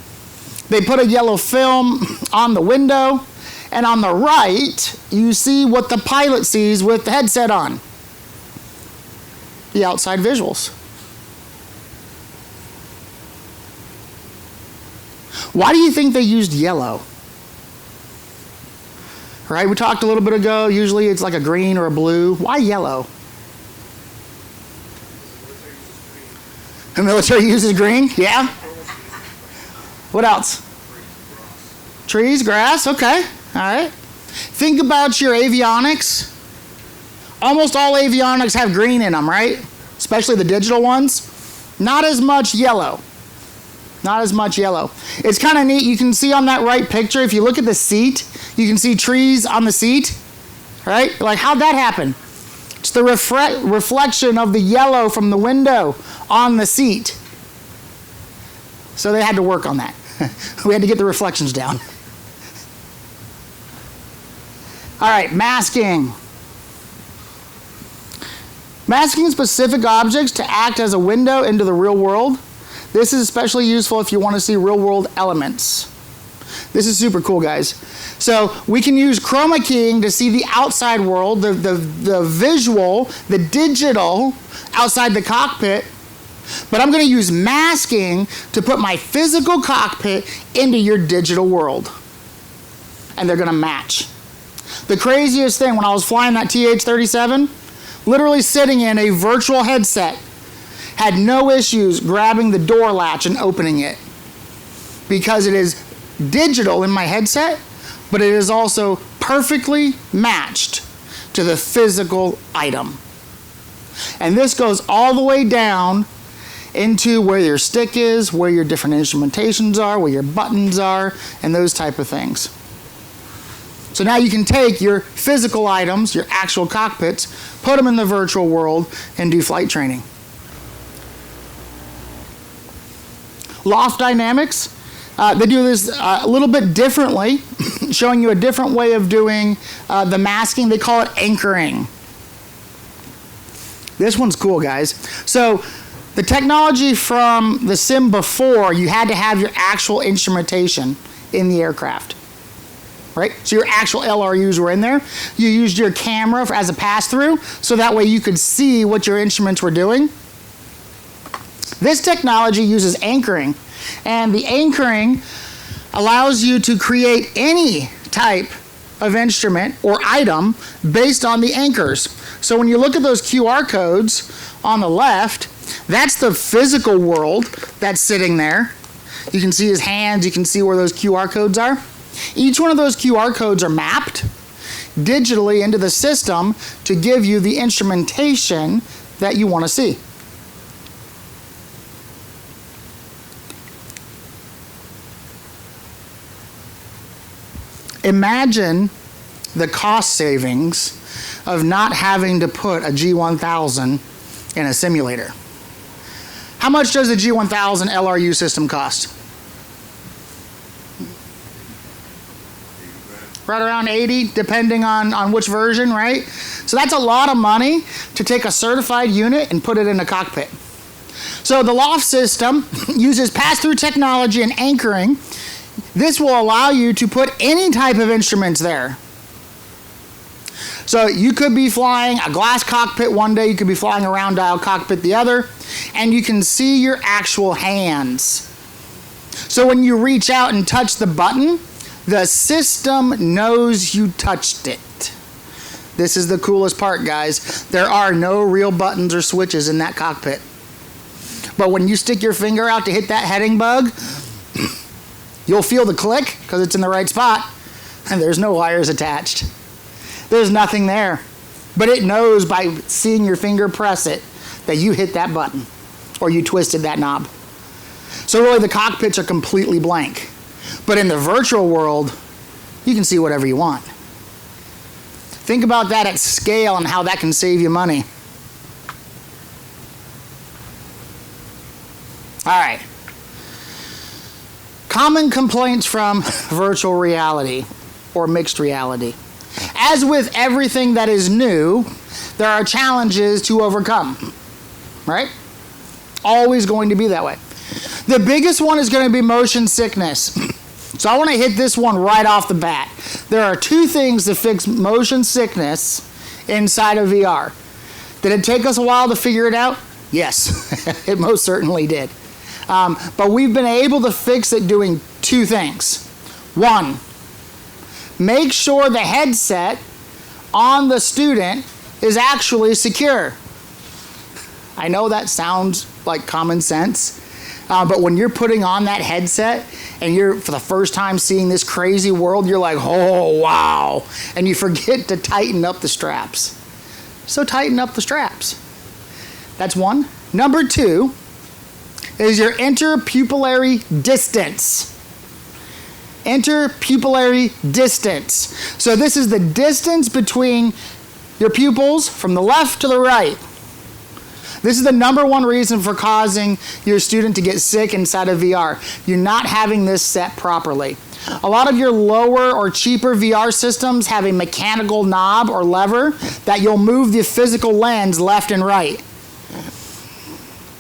They put a yellow film on the window. And on the right, you see what the pilot sees with the headset on. The outside visuals. Why do you think they used yellow? Right, we talked a little bit ago, usually it's like a green or a blue. Why yellow? The military uses green? Yeah? What else? Trees, grass, okay. All right. Think about your avionics. Almost all avionics have green in them, right? Especially the digital ones. Not as much yellow. Not as much yellow. It's kind of neat. You can see on that right picture, if you look at the seat, you can see trees on the seat, right? Like, how'd that happen? It's the reflection of the yellow from the window on the seat. So they had to work on that. We had to get the reflections down. All right, masking. Masking specific objects to act as a window into the real world. This is especially useful if you want to see real world elements. This is super cool, guys. So we can use chroma keying to see the outside world, the visual, the digital outside the cockpit But I'm going to use masking to put my physical cockpit into your digital world. And they're going to match. The craziest thing, when I was flying that TH-37, literally sitting in a virtual headset, had no issues grabbing the door latch and opening it. Because it is digital in my headset, but it is also perfectly matched to the physical item. And this goes all the way down into where your stick is, where your different instrumentations are, where your buttons are, and those type of things. So now you can take your physical items, your actual cockpits, put them in the virtual world, and do flight training. Loft Dynamics, they do this a little bit differently, showing you a different way of doing the masking. They call it anchoring. This one's cool, guys. So the technology from the sim before, you had to have your actual instrumentation in the aircraft. Right? So your actual LRUs were in there. You used your camera as a pass-through, so that way you could see what your instruments were doing. This technology uses anchoring, and the anchoring allows you to create any type of instrument or item based on the anchors. So when you look at those QR codes on the left, that's the physical world that's sitting there. You can see his hands, you can see where those QR codes are. Each one of those QR codes are mapped digitally into the system to give you the instrumentation that you want to see. Imagine the cost savings of not having to put a G1000 in a simulator. How much does a G1000 LRU system cost? Right around 80, depending on which version, right? So that's a lot of money to take a certified unit and put it in a cockpit. So the loft system uses pass-through technology and anchoring. This will allow you to put any type of instruments there. So you could be flying a glass cockpit one day, you could be flying a round dial cockpit the other, and you can see your actual hands. So when you reach out and touch the button, the system knows you touched it. This is the coolest part, guys. There are no real buttons or switches in that cockpit. But when you stick your finger out to hit that heading bug, you'll feel the click because it's in the right spot, and there's no wires attached. There's nothing there. But it knows by seeing your finger press it that you hit that button or you twisted that knob. So really the cockpits are completely blank. But in the virtual world, you can see whatever you want. Think about that at scale and how that can save you money. All right. Common complaints from virtual reality or mixed reality. As with everything that is new, there are challenges to overcome, right? Always going to be that way. The biggest one is going to be motion sickness. So I want to hit this one right off the bat. There are two things that fix motion sickness inside of VR. Did it take us a while to figure it out? Yes, it most certainly did. But we've been able to fix it doing two things. One, make sure the headset on the student is actually secure. I know that sounds like common sense, but when you're putting on that headset and you're for the first time seeing this crazy world, you're like, oh, wow. And you forget to tighten up the straps. So tighten up the straps. That's one. Number two is your interpupillary distance. Interpupillary distance. So this is the distance between your pupils from the left to the right. This is the number one reason for causing your student to get sick inside of VR. You're not having this set properly. A lot of your lower or cheaper VR systems have a mechanical knob or lever that you'll move the physical lens left and right.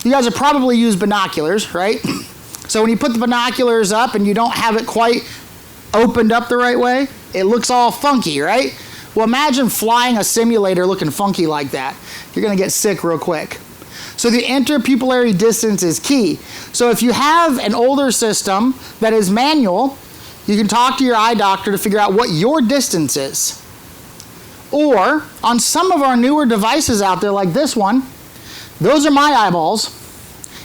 You guys have probably used binoculars, right? So when you put the binoculars up and you don't have it quite opened up the right way, it looks all funky, right? Well, imagine flying a simulator looking funky like that. You're going to get sick real quick. So the interpupillary distance is key. So if you have an older system that is manual, you can talk to your eye doctor to figure out what your distance is. Or on some of our newer devices out there like this one, those are my eyeballs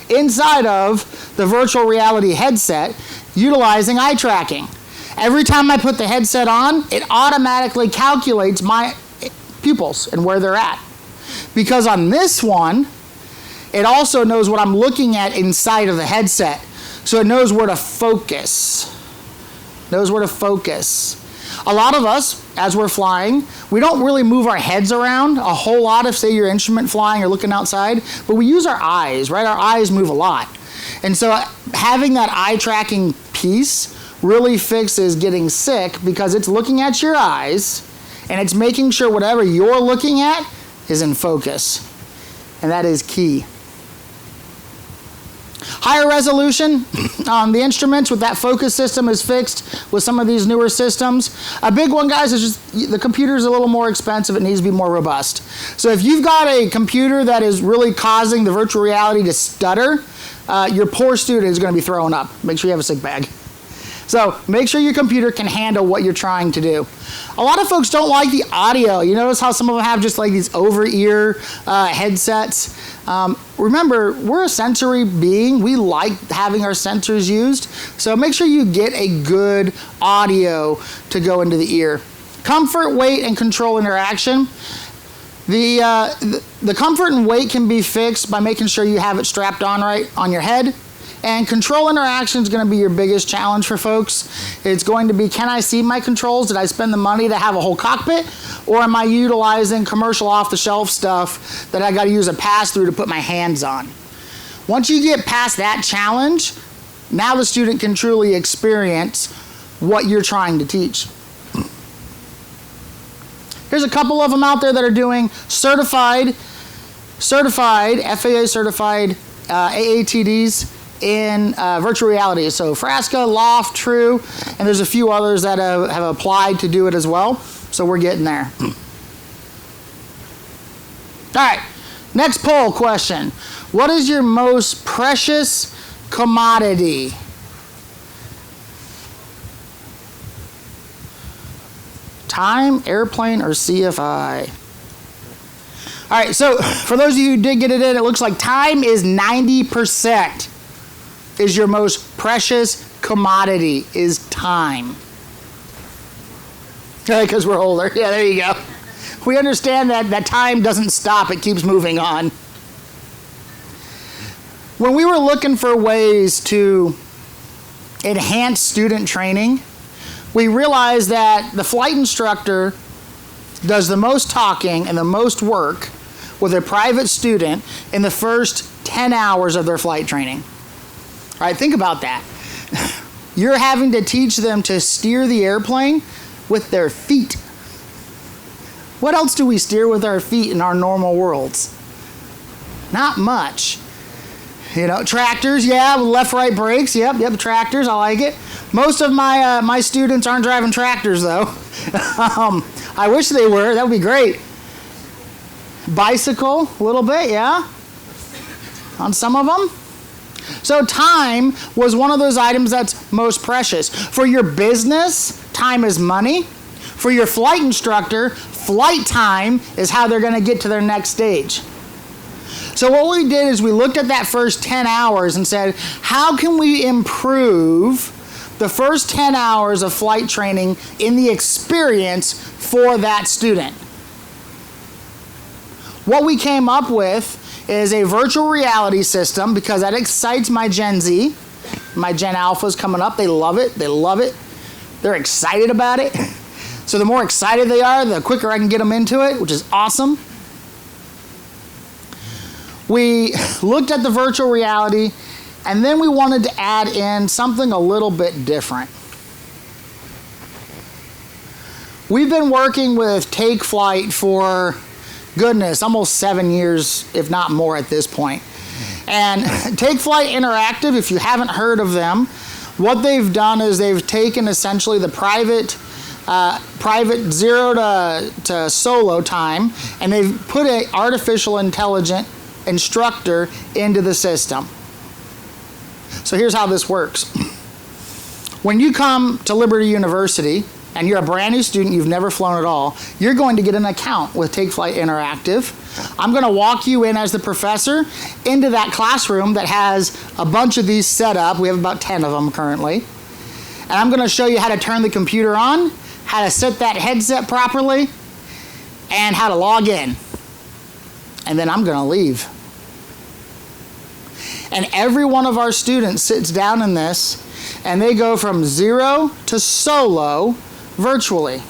inside of the virtual reality headset utilizing eye tracking. Every time I put the headset on, it automatically calculates my pupils and where they're at. Because on this one, it also knows what I'm looking at inside of the headset. So it knows where to focus. Knows where to focus. A lot of us, as we're flying, we don't really move our heads around a whole lot if, say, you're instrument flying or looking outside, but we use our eyes, right? Our eyes move a lot. And so having that eye tracking piece really fixes getting sick because it's looking at your eyes and it's making sure whatever you're looking at is in focus. And that is key. Higher resolution on the instruments with that focus system is fixed with some of these newer systems. A big one, guys, is just the computer's a little more expensive. It needs to be more robust. So if you've got a computer that is really causing the virtual reality to stutter, your poor student is going to be throwing up. Make sure you have a sick bag. So make sure your computer can handle what you're trying to do. A lot of folks don't like the audio. You notice how some of them have just like these over-ear headsets. Remember, we're a sensory being. We like having our sensors used. So make sure you get a good audio to go into the ear. Comfort, weight, and control interaction. The comfort and weight can be fixed by making sure you have it strapped on right on your head. And control interaction is going to be your biggest challenge for folks. It's going to be, can I see my controls? Did I spend the money to have a whole cockpit? Or am I utilizing commercial off-the-shelf stuff that I got to use a pass-through to put my hands on? Once you get past that challenge, now the student can truly experience what you're trying to teach. Here's a couple of them out there that are doing certified, FAA certified AATDs in virtual reality. So Frasca, Loft, True, and there's a few others that have applied to do it as well. So we're getting there. All right, next poll question. What is your most precious commodity? Time, airplane, or CFI? All right, so for those of you who did get it in, it looks like time is 90%. Is your most precious commodity is time. Because we're older. Yeah, there you go. We understand that time doesn't stop. It keeps moving on. When we were looking for ways to enhance student training, we realized that the flight instructor does the most talking and the most work with a private student in the first 10 hours of their flight training. All right, think about that. You're having to teach them to steer the airplane with their feet. What else do we steer with our feet in our normal worlds? Not much. You know, tractors, yeah, with left-right brakes. Yep, tractors, I like it. Most of my students aren't driving tractors, though. I wish they were. That would be great. Bicycle, a little bit, yeah, on some of them. So time was one of those items that's most precious. For your business, time is money. For your flight instructor, flight time is how they're going to get to their next stage. So what we did is we looked at that first 10 hours and said, how can we improve the first 10 hours of flight training in the experience for that student? What we came up with is a virtual reality system because that excites my Gen Z. My Gen Alpha's coming up. They love it. They're excited about it. So the more excited they are, the quicker I can get them into it, which is awesome. We looked at the virtual reality, and then we wanted to add in something a little bit different. We've been working with Take Flight for, goodness, almost 7 years, if not more at this point. And Take Flight Interactive, if you haven't heard of them, what they've done is they've taken essentially the private zero to solo time, and they've put an artificial intelligence instructor into the system. So here's how this works. When you come to Liberty University and you're a brand new student, you've never flown at all, you're going to get an account with Take Flight Interactive. I'm going to walk you in as the professor into that classroom that has a bunch of these set up. We have about 10 of them currently. And I'm going to show you how to turn the computer on, how to set that headset properly, and how to log in. And then I'm going to leave. And every one of our students sits down in this, and they go from 0 to solo virtually.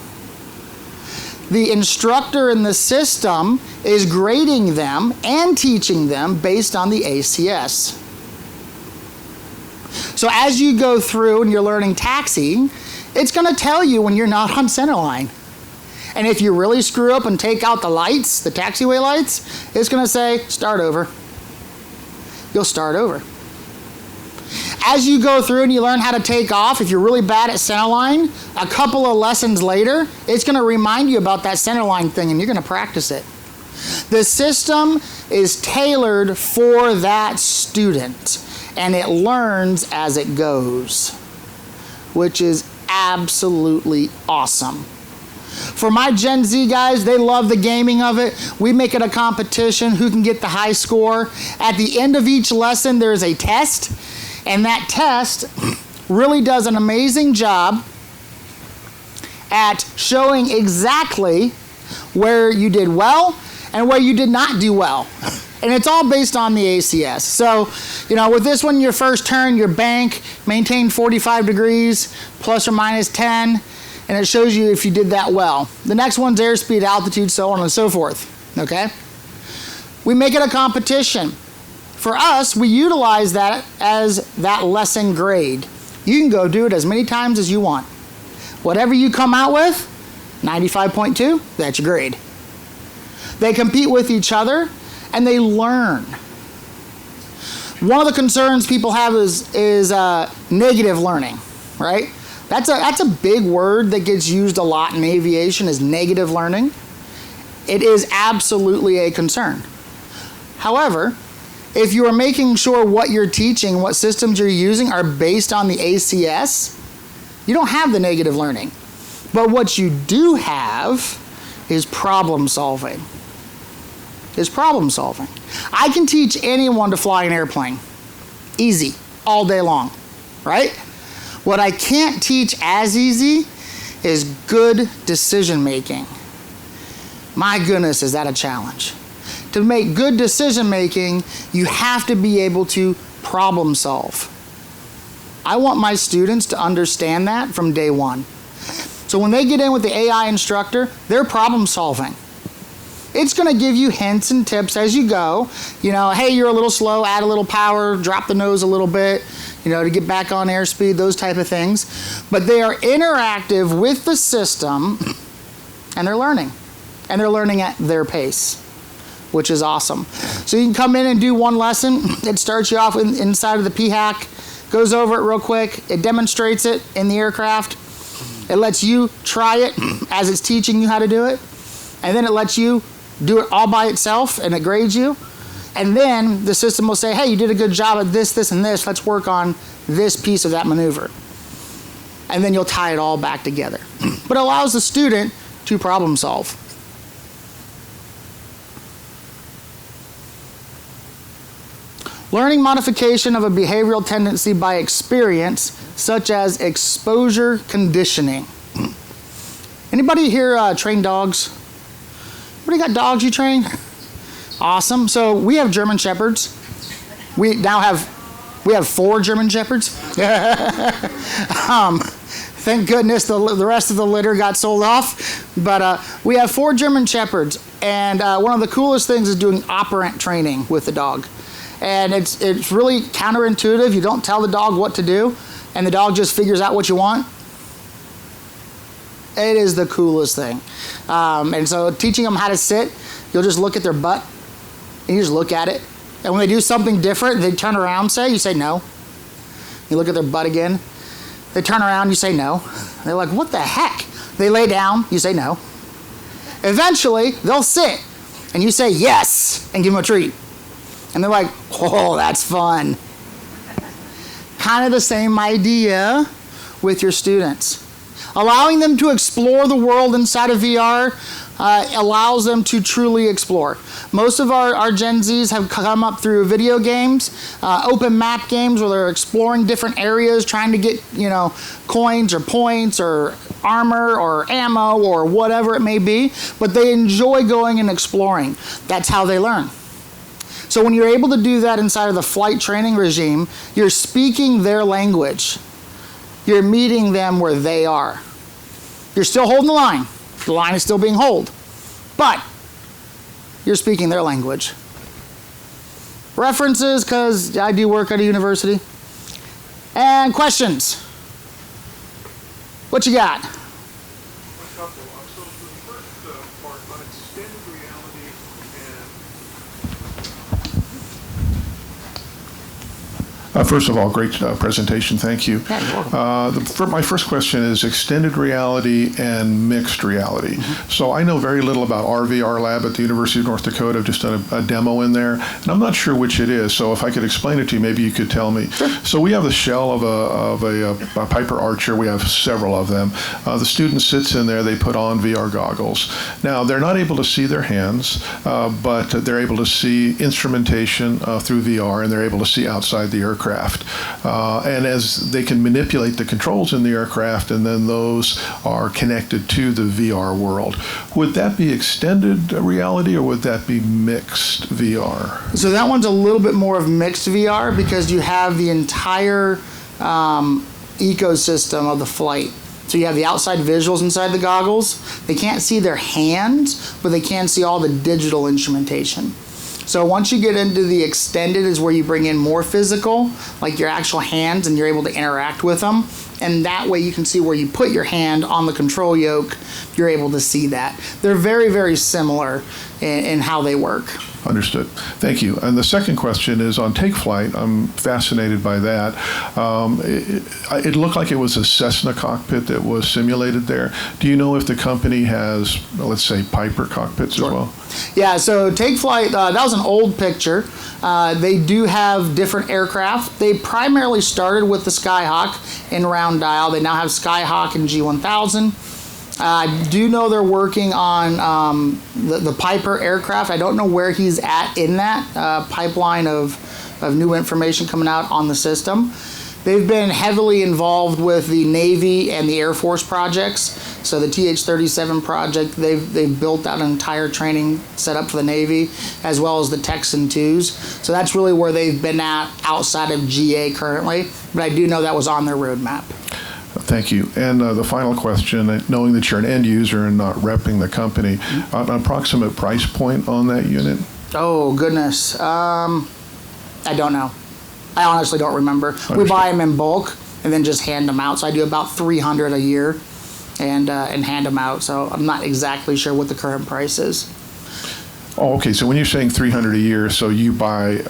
The instructor in the system is grading them and teaching them based on the ACS. So as you go through and you're learning taxiing, it's going to tell you when you're not on centerline. And if you really screw up and take out the lights, the taxiway lights, it's going to say, start over. You'll start over. As you go through and you learn how to take off, if you're really bad at centerline, a couple of lessons later, it's going to remind you about that centerline thing and you're going to practice it. The system is tailored for that student and it learns as it goes, which is absolutely awesome. For my Gen Z guys, they love the gaming of it. We make it a competition, who can get the high score. At the end of each lesson, there's a test, and that test really does an amazing job at showing exactly where you did well and where you did not do well. And it's all based on the ACS. So, with this one, your first turn, your bank, maintain 45 degrees, plus or minus 10. And it shows you if you did that well. The next one's airspeed, altitude, so on and so forth, okay? We make it a competition. For us, we utilize that as that lesson grade. You can go do it as many times as you want. Whatever you come out with, 95.2, that's your grade. They compete with each other, and they learn. One of the concerns people have is negative learning, right? That's a big word that gets used a lot in aviation, is negative learning. It is absolutely a concern. However, if you are making sure what you're teaching, what systems you're using are based on the ACS, you don't have the negative learning. But what you do have is problem solving. I can teach anyone to fly an airplane. Easy, all day long, right? What I can't teach as easy is good decision making. My goodness, is that a challenge? To make good decision making, you have to be able to problem solve. I want my students to understand that from day one. So when they get in with the AI instructor, they're problem solving. It's going to give you hints and tips as you go. Hey, you're a little slow, add a little power, drop the nose a little bit, to get back on airspeed, those type of things. But they are interactive with the system, and they're learning. And they're learning at their pace, which is awesome. So you can come in and do one lesson. It starts you off inside of the PHAC, goes over it real quick. It demonstrates it in the aircraft. It lets you try it as it's teaching you how to do it. And then it lets you do it all by itself, and it grades you. And then the system will say, hey, you did a good job at this, this, and this. Let's work on this piece of that maneuver. And then you'll tie it all back together. But it allows the student to problem solve. Learning modification of a behavioral tendency by experience, such as exposure conditioning. Anybody here train dogs? Anybody got dogs you train? Awesome. So we have German Shepherds. We have 4 German Shepherds. Thank goodness the rest of the litter got sold off. But we have 4 German Shepherds, and one of the coolest things is doing operant training with the dog. And it's really counterintuitive. You don't tell the dog what to do, and the dog just figures out what you want. It is the coolest thing. And so teaching them how to sit, you'll just look at their butt, and you just look at it. And when they do something different, they turn around, you say no. You look at their butt again. They turn around, you say no. They're like, what the heck? They lay down, you say no. Eventually, they'll sit, and you say yes, and give them a treat. And they're like, oh, that's fun. Kind of the same idea with your students. Allowing them to explore the world inside of VR allows them to truly explore. Most of our Gen Zs have come up through video games, open map games where they're exploring different areas, trying to get, coins or points or armor or ammo or whatever it may be, but they enjoy going and exploring. That's how they learn. So when you're able to do that inside of the flight training regime, you're speaking their language. You're meeting them where they are. You're still holding the line. The line is still being held. But you're speaking their language. References, because I do work at a university. And questions. What you got? A couple. So for the first part on extended reality first of all, great presentation. Thank you. Yeah, you're welcome. My first question is extended reality and mixed reality. Mm-hmm. So I know very little about RVR Lab at the University of North Dakota. I've just done a demo in there, and I'm not sure which it is. So if I could explain it to you, maybe you could tell me. Sure. So we have the shell of a Piper Archer. We have several of them. The student sits in there. They put on VR goggles. Now, they're not able to see their hands, but they're able to see instrumentation through VR, and they're able to see outside the aircraft. And as they can manipulate the controls in the aircraft, and then those are connected to the VR world. Would that be extended reality, or would that be mixed VR? So that one's a little bit more of mixed VR because you have the entire ecosystem of the flight. So you have the outside visuals inside the goggles. They can't see their hands, but they can see all the digital instrumentation. So once you get into the extended is where you bring in more physical, like your actual hands, and you're able to interact with them. And that way you can see where you put your hand on the control yoke, you're able to see that. They're very, very similar in how they work. Understood. Thank you. And the second question is on take flight. I'm fascinated by that. It looked like it was a Cessna cockpit that was simulated there. Do you know if the company has, let's say, Piper cockpits as well? Yeah, so take flight, that was an old picture. They do have different aircraft. They primarily started with the Skyhawk in round dial. They now have Skyhawk and G1000. I do know they're working on the Piper aircraft. I don't know where he's at in that pipeline of new information coming out on the system. They've been heavily involved with the Navy and the Air Force projects. So the TH-37 project, they've built out an entire training setup for the Navy, as well as the Texan 2s. So that's really where they've been at outside of GA currently. But I do know that was on their roadmap. Thank you. And the final question, knowing that you're an end user and not repping the company, an approximate price point on that unit? Oh, goodness. I don't know. I honestly don't remember. We buy them in bulk and then just hand them out. So I do about 300 a year and hand them out. So I'm not exactly sure what the current price is. Oh, okay. So when you're saying 300 a year, so you buy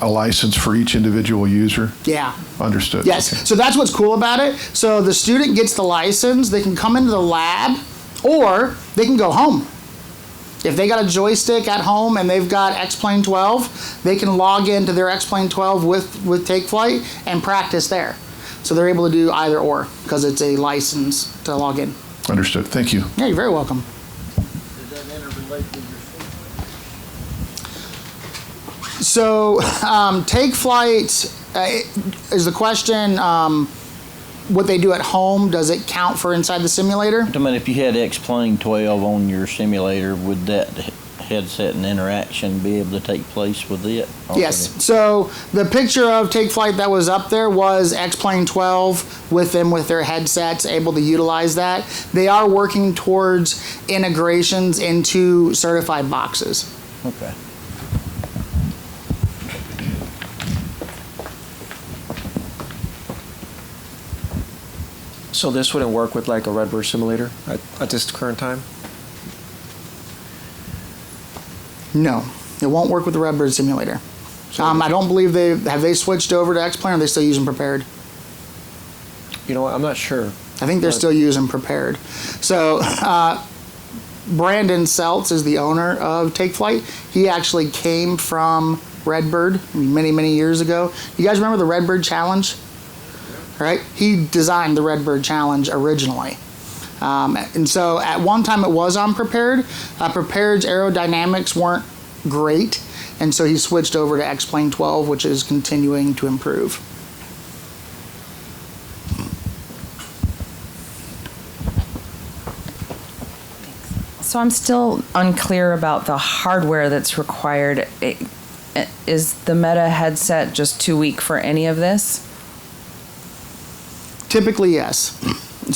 a license for each individual user? Yeah. Understood. Yes. Okay. So that's what's cool about it. So the student gets the license. They can come into the lab, or they can go home. If they got a joystick at home and they've got X-Plane 12, they can log into their X-Plane 12 with Take Flight and practice there. So they're able to do either or because it's a license to log in. Understood. Thank you. Yeah, you're very welcome. Does that interrelate with your So Take Flight is the question. What they do at home, does it count for inside the simulator? I mean, if you had X-Plane 12 on your simulator, would that headset and interaction be able to take place with it? Or Yes. So the picture of Take Flight that was up there was X-Plane 12 with them with their headsets, able to utilize that. They are working towards integrations into certified boxes. Okay. So this wouldn't work with like a Redbird simulator at this current time? No, it won't work with the Redbird simulator. I don't believe they switched over to X-Plane, or are they still using Prepared? You know what, I'm not sure. I think they're still using Prepared. So Brandon Seltz is the owner of Take Flight. He actually came from Redbird many, many years ago. You guys remember the Redbird Challenge? Right? He designed the Redbird Challenge originally. And so at one time it was on Prepared. Prepared's aerodynamics weren't great, and so he switched over to X-Plane 12, which is continuing to improve. So I'm still unclear about the hardware that's required. Is the Meta headset just too weak for any of this? Typically, yes.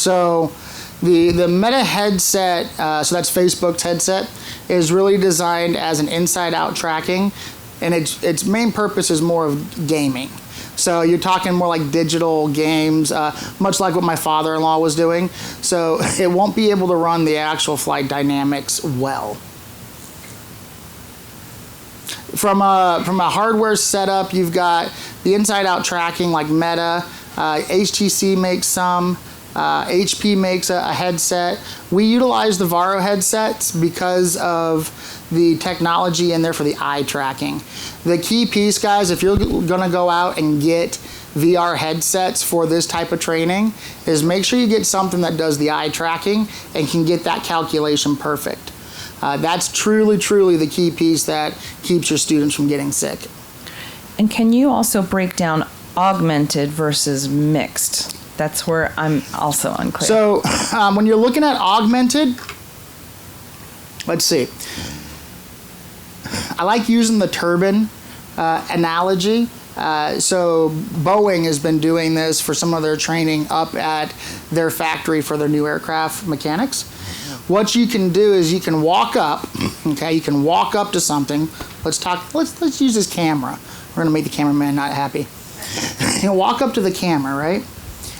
So the Meta headset, so that's Facebook's headset, is really designed as an inside-out tracking, and its main purpose is more of gaming. So you're talking more like digital games, much like what my father-in-law was doing. So it won't be able to run the actual flight dynamics well. From a hardware setup, you've got the inside-out tracking like Meta. HTC makes some. HP makes a headset. We utilize the Varo headsets because of the technology in there for the eye tracking. The key piece, guys, if you're gonna go out and get VR headsets for this type of training, is make sure you get something that does the eye tracking and can get that calculation perfect. That's truly, truly the key piece that keeps your students from getting sick. And can you also break down augmented versus mixed? That's where I'm also unclear. So when you're looking at augmented, let's see. I like using the turbine analogy. So Boeing has been doing this for some of their training up at their factory for their new aircraft mechanics. What you can do is you can walk up, okay, you can walk up to something. Let's use this camera. We're gonna make the cameraman not happy. You walk up to the camera, right?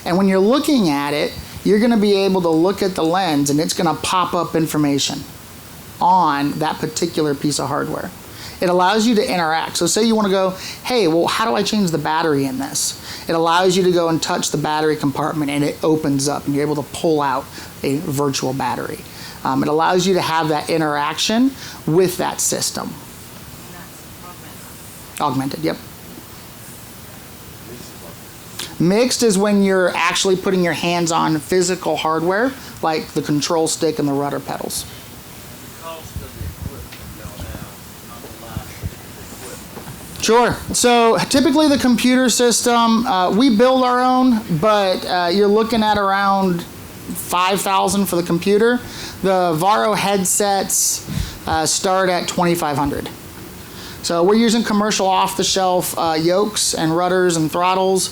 And when you're looking at it, you're gonna be able to look at the lens and it's gonna pop up information on that particular piece of hardware. It allows you to interact. So say you wanna go, hey, well, how do I change the battery in this? It allows you to go and touch the battery compartment and it opens up and you're able to pull out a virtual battery. It allows you to have that interaction with that system. Augmented, yep. Mixed is when you're actually putting your hands on physical hardware, like the control stick and the rudder pedals. Sure. So typically the computer system, we build our own, but you're looking at around $5,000 for the computer. The Varo headsets start at $2,500. So we're using commercial off-the-shelf yokes and rudders and throttles.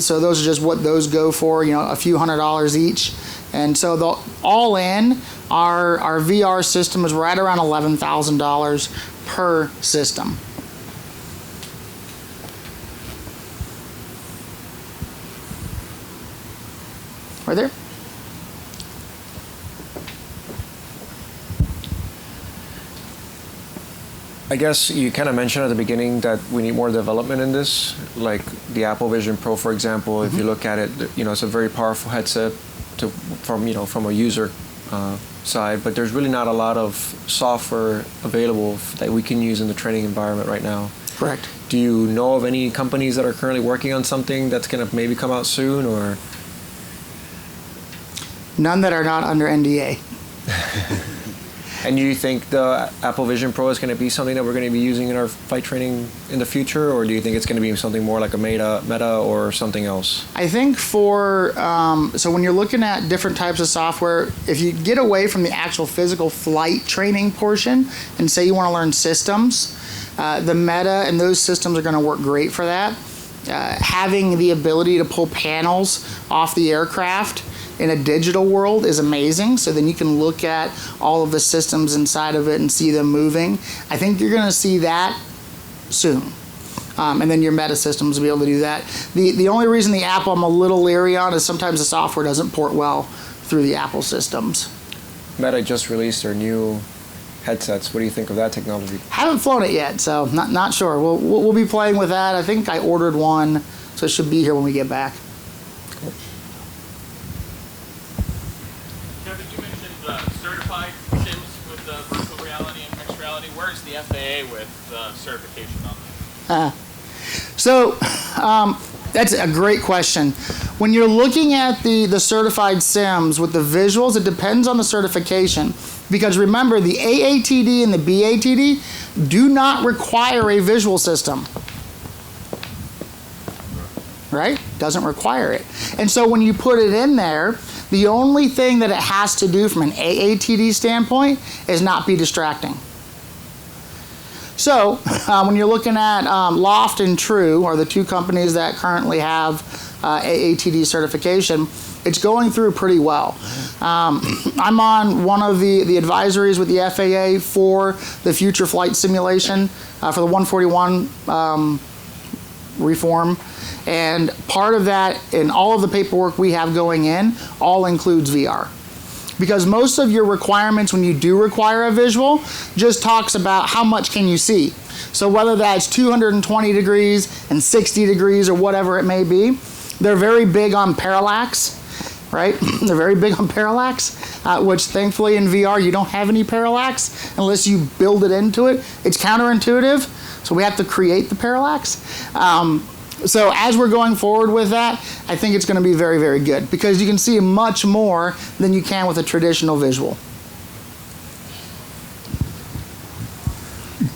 So those are just what those go for, you know, a few $100s each. And so the all in, our VR system is right around $11,000 per system. Right there. I guess you kind of mentioned at the beginning that we need more development in this, like the Apple Vision Pro, for example. If you look at it, you know, it's a very powerful headset from a user side, but there's really not a lot of software available that we can use in the training environment right now. Correct. Do you know of any companies that are currently working on something that's going to maybe come out soon, or? None that are not under NDA. And do you think the Apple Vision Pro is going to be something that we're going to be using in our flight training in the future, or do you think it's going to be something more like a Meta or something else? I think so when you're looking at different types of software, if you get away from the actual physical flight training portion and say you want to learn systems, the Meta and those systems are going to work great for that. Having the ability to pull panels off the aircraft in a digital world is amazing. So then you can look at all of the systems inside of it and see them moving. I think you're going to see that soon. And then your Meta systems will be able to do that. The only reason the Apple I'm a little leery on is sometimes the software doesn't port well through the Apple systems. Meta just released their new headsets. What do you think of that technology? Haven't flown it yet, so not sure. We'll be playing with that. I think I ordered one, so it should be here when we get back. Kevin, you mentioned certified sims with virtual reality and mixed reality. Where's the FAA with certification on that? So that's a great question. When you're looking at the certified sims with the visuals, it depends on the certification. Because remember, the AATD and the BATD do not require a visual system. Right? Doesn't require it. And so when you put it in there, the only thing that it has to do from an AATD standpoint is not be distracting. So when you're looking at Loft and True, are the two companies that currently have AATD certification, it's going through pretty well. I'm on one of the advisories with the FAA for the future flight simulation for the 141 reform. And part of that, in all of the paperwork we have going in, all includes VR. Because most of your requirements when you do require a visual just talks about how much can you see. So whether that's 220 degrees and 60 degrees or whatever it may be, they're very big on parallax, right? They're very big on parallax, which thankfully in VR you don't have any parallax unless you build it into it. It's counterintuitive, so we have to create the parallax. So as we're going forward with that, I think it's going to be very, very good because you can see much more than you can with a traditional visual.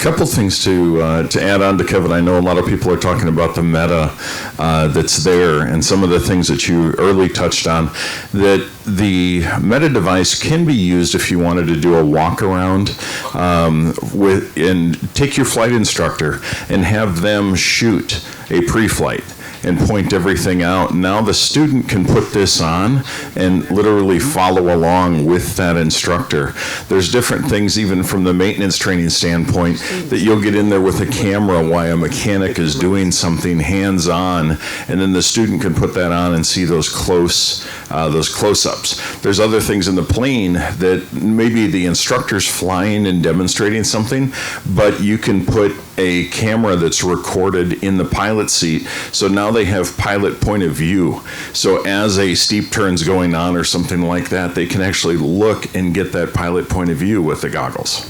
Couple things to add on to Kevin. I know a lot of people are talking about the meta that's there and some of the things that you early touched on, that the meta device can be used if you wanted to do a walk around and take your flight instructor and have them shoot a pre-flight and point everything out. Now the student can put this on and literally follow along with that instructor. There's different things even from the maintenance training standpoint that you'll get in there with a camera while a mechanic is doing something hands-on, and then the student can put that on and see those close-ups. There's other things in the plane that maybe the instructor's flying and demonstrating something, but you can put a camera that's recorded in the pilot seat, so now they have pilot point of view. So as a steep turn's going on or something like that, they can actually look and get that pilot point of view with the goggles.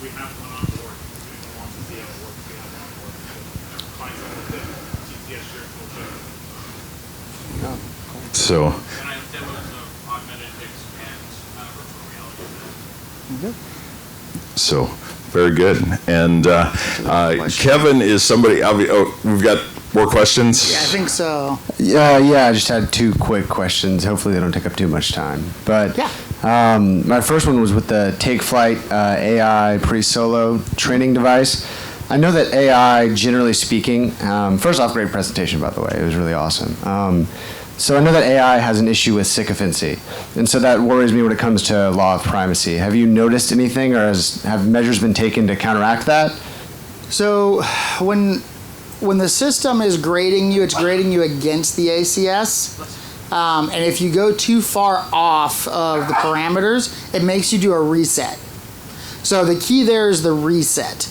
We have one on board. We want to see how it works. We have one on board. Find something that TTS shirt will show. So, And I have demos of augmented and virtual reality. so very good. And Kevin is somebody, we've got more questions? Yeah, I think so. Yeah, I just had two quick questions. Hopefully they don't take up too much time. But Yeah. my first one was with the Take Flight AI pre-solo training device. I know that AI, generally speaking, first off, great presentation, by the way. It was really awesome. So I know that AI has an issue with sycophancy, and so that worries me when it comes to law of primacy. Have you noticed anything, or have measures been taken to counteract that? So when the system is grading you, it's grading you against the ACS. And if you go too far off of the parameters, it makes you do a reset. So the key there is the reset,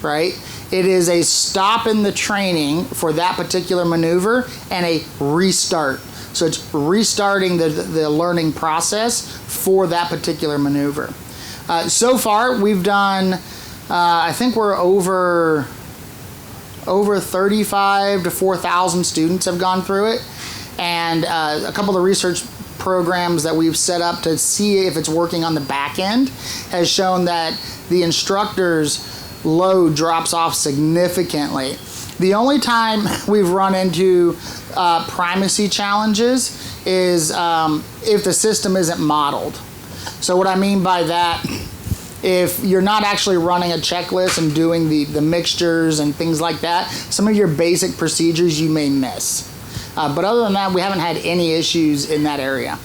right? It is a stop in the training for that particular maneuver and a restart. So it's restarting the learning process for that particular maneuver. So far, we've done, I think we're over 35 to 4,000 students have gone through it. And a couple of research programs that we've set up to see if it's working on the back end has shown that the instructor's load drops off significantly. The only time we've run into primacy challenges is if the system isn't modeled. So what I mean by that, if you're not actually running a checklist and doing the mixtures and things like that, some of your basic procedures you may miss. But other than that, we haven't had any issues in that area.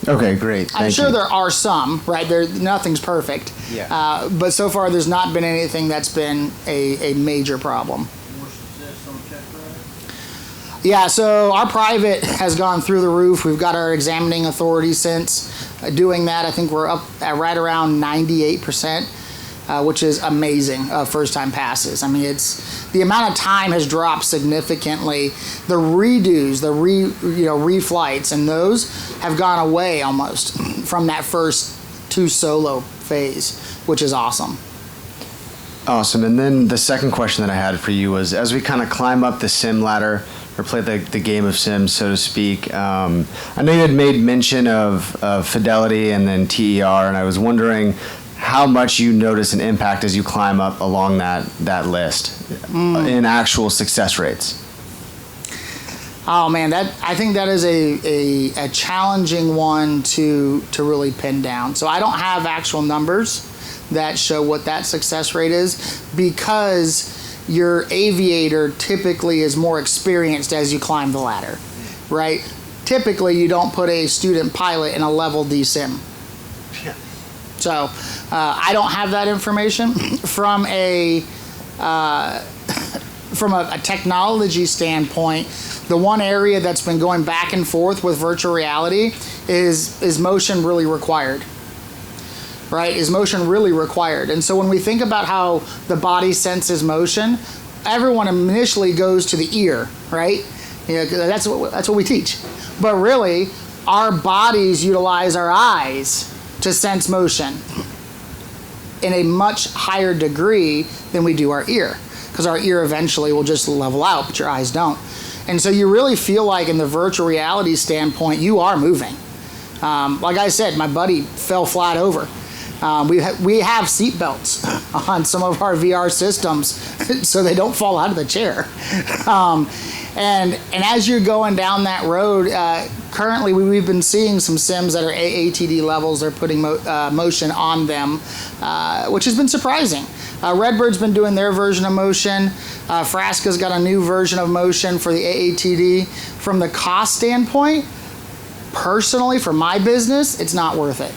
Okay, great. I'm sure there are some, right? Nothing's perfect. Yeah. But so far, there's not been anything that's been a major problem. Yeah, so our private has gone through the roof. We've got our examining authority since doing that. I think we're up at right around 98%, which is amazing, first-time passes. I mean, the amount of time has dropped significantly. The redos, the reflights, and those have gone away almost from that first two solo phase, which is awesome. Awesome. And then the second question that I had for you was, as we kind of climb up the sim ladder or play the game of Sims, so to speak, I know you had made mention of fidelity and then TER, and I was wondering how much you notice an impact as you climb up along that list in actual success rates. Oh man, I think that is a challenging one to really pin down. So I don't have actual numbers that show what that success rate is, because your aviator typically is more experienced as you climb the ladder, right? Typically, you don't put a student pilot in a level D sim. So I don't have that information. From a technology standpoint, the one area that's been going back and forth with virtual reality is motion really required? Right? Is motion really required? And so when we think about how the body senses motion, everyone initially goes to the ear, right? You know, that's what we teach. But really, our bodies utilize our eyes to sense motion in a much higher degree than we do our ear, because our ear eventually will just level out, but your eyes don't. And so you really feel like, in the virtual reality standpoint, you are moving. Like I said, my buddy fell flat over. We have seat belts on some of our VR systems so they don't fall out of the chair. And as you're going down that road, currently we've been seeing some sims that are AATD levels. They're putting motion on them, which has been surprising. Redbird's been doing their version of motion. Frasca's got a new version of motion for the AATD. From the cost standpoint, personally, for my business, it's not worth it.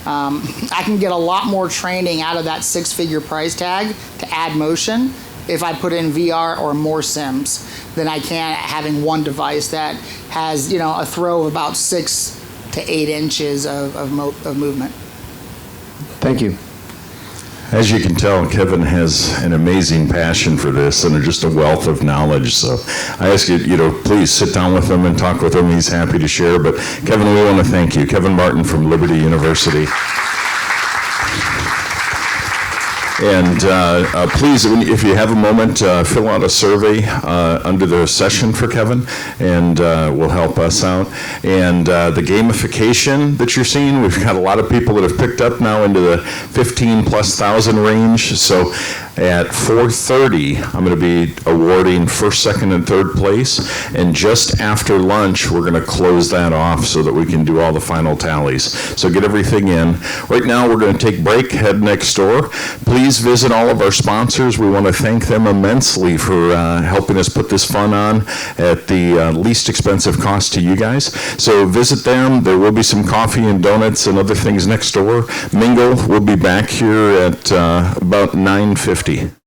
I can get a lot more training out of that 6-figure price tag to add motion if I put in VR or more sims than I can having one device that has, you know, a throw of about 6 to 8 inches of movement. Thank you. As you can tell, Kevin has an amazing passion for this and just a wealth of knowledge. So I ask you, please sit down with him and talk with him. He's happy to share. But Kevin, we want to thank you. Kevin Martin from Liberty University. And please, if you have a moment, fill out a survey under the session for Kevin, and will help us out. And the gamification that you're seeing, we've got a lot of people that have picked up now into the 15,000+ range. So at 4:30, I'm going to be awarding first, second, and third place. And just after lunch, we're going to close that off so that we can do all the final tallies. So get everything in. Right now, we're going to take a break, head next door. Please visit all of our sponsors. We want to thank them immensely for helping us put this fun on at the least expensive cost to you guys. So visit them. There will be some coffee and donuts and other things next door. Mingle. We'll be back here at about 9:50.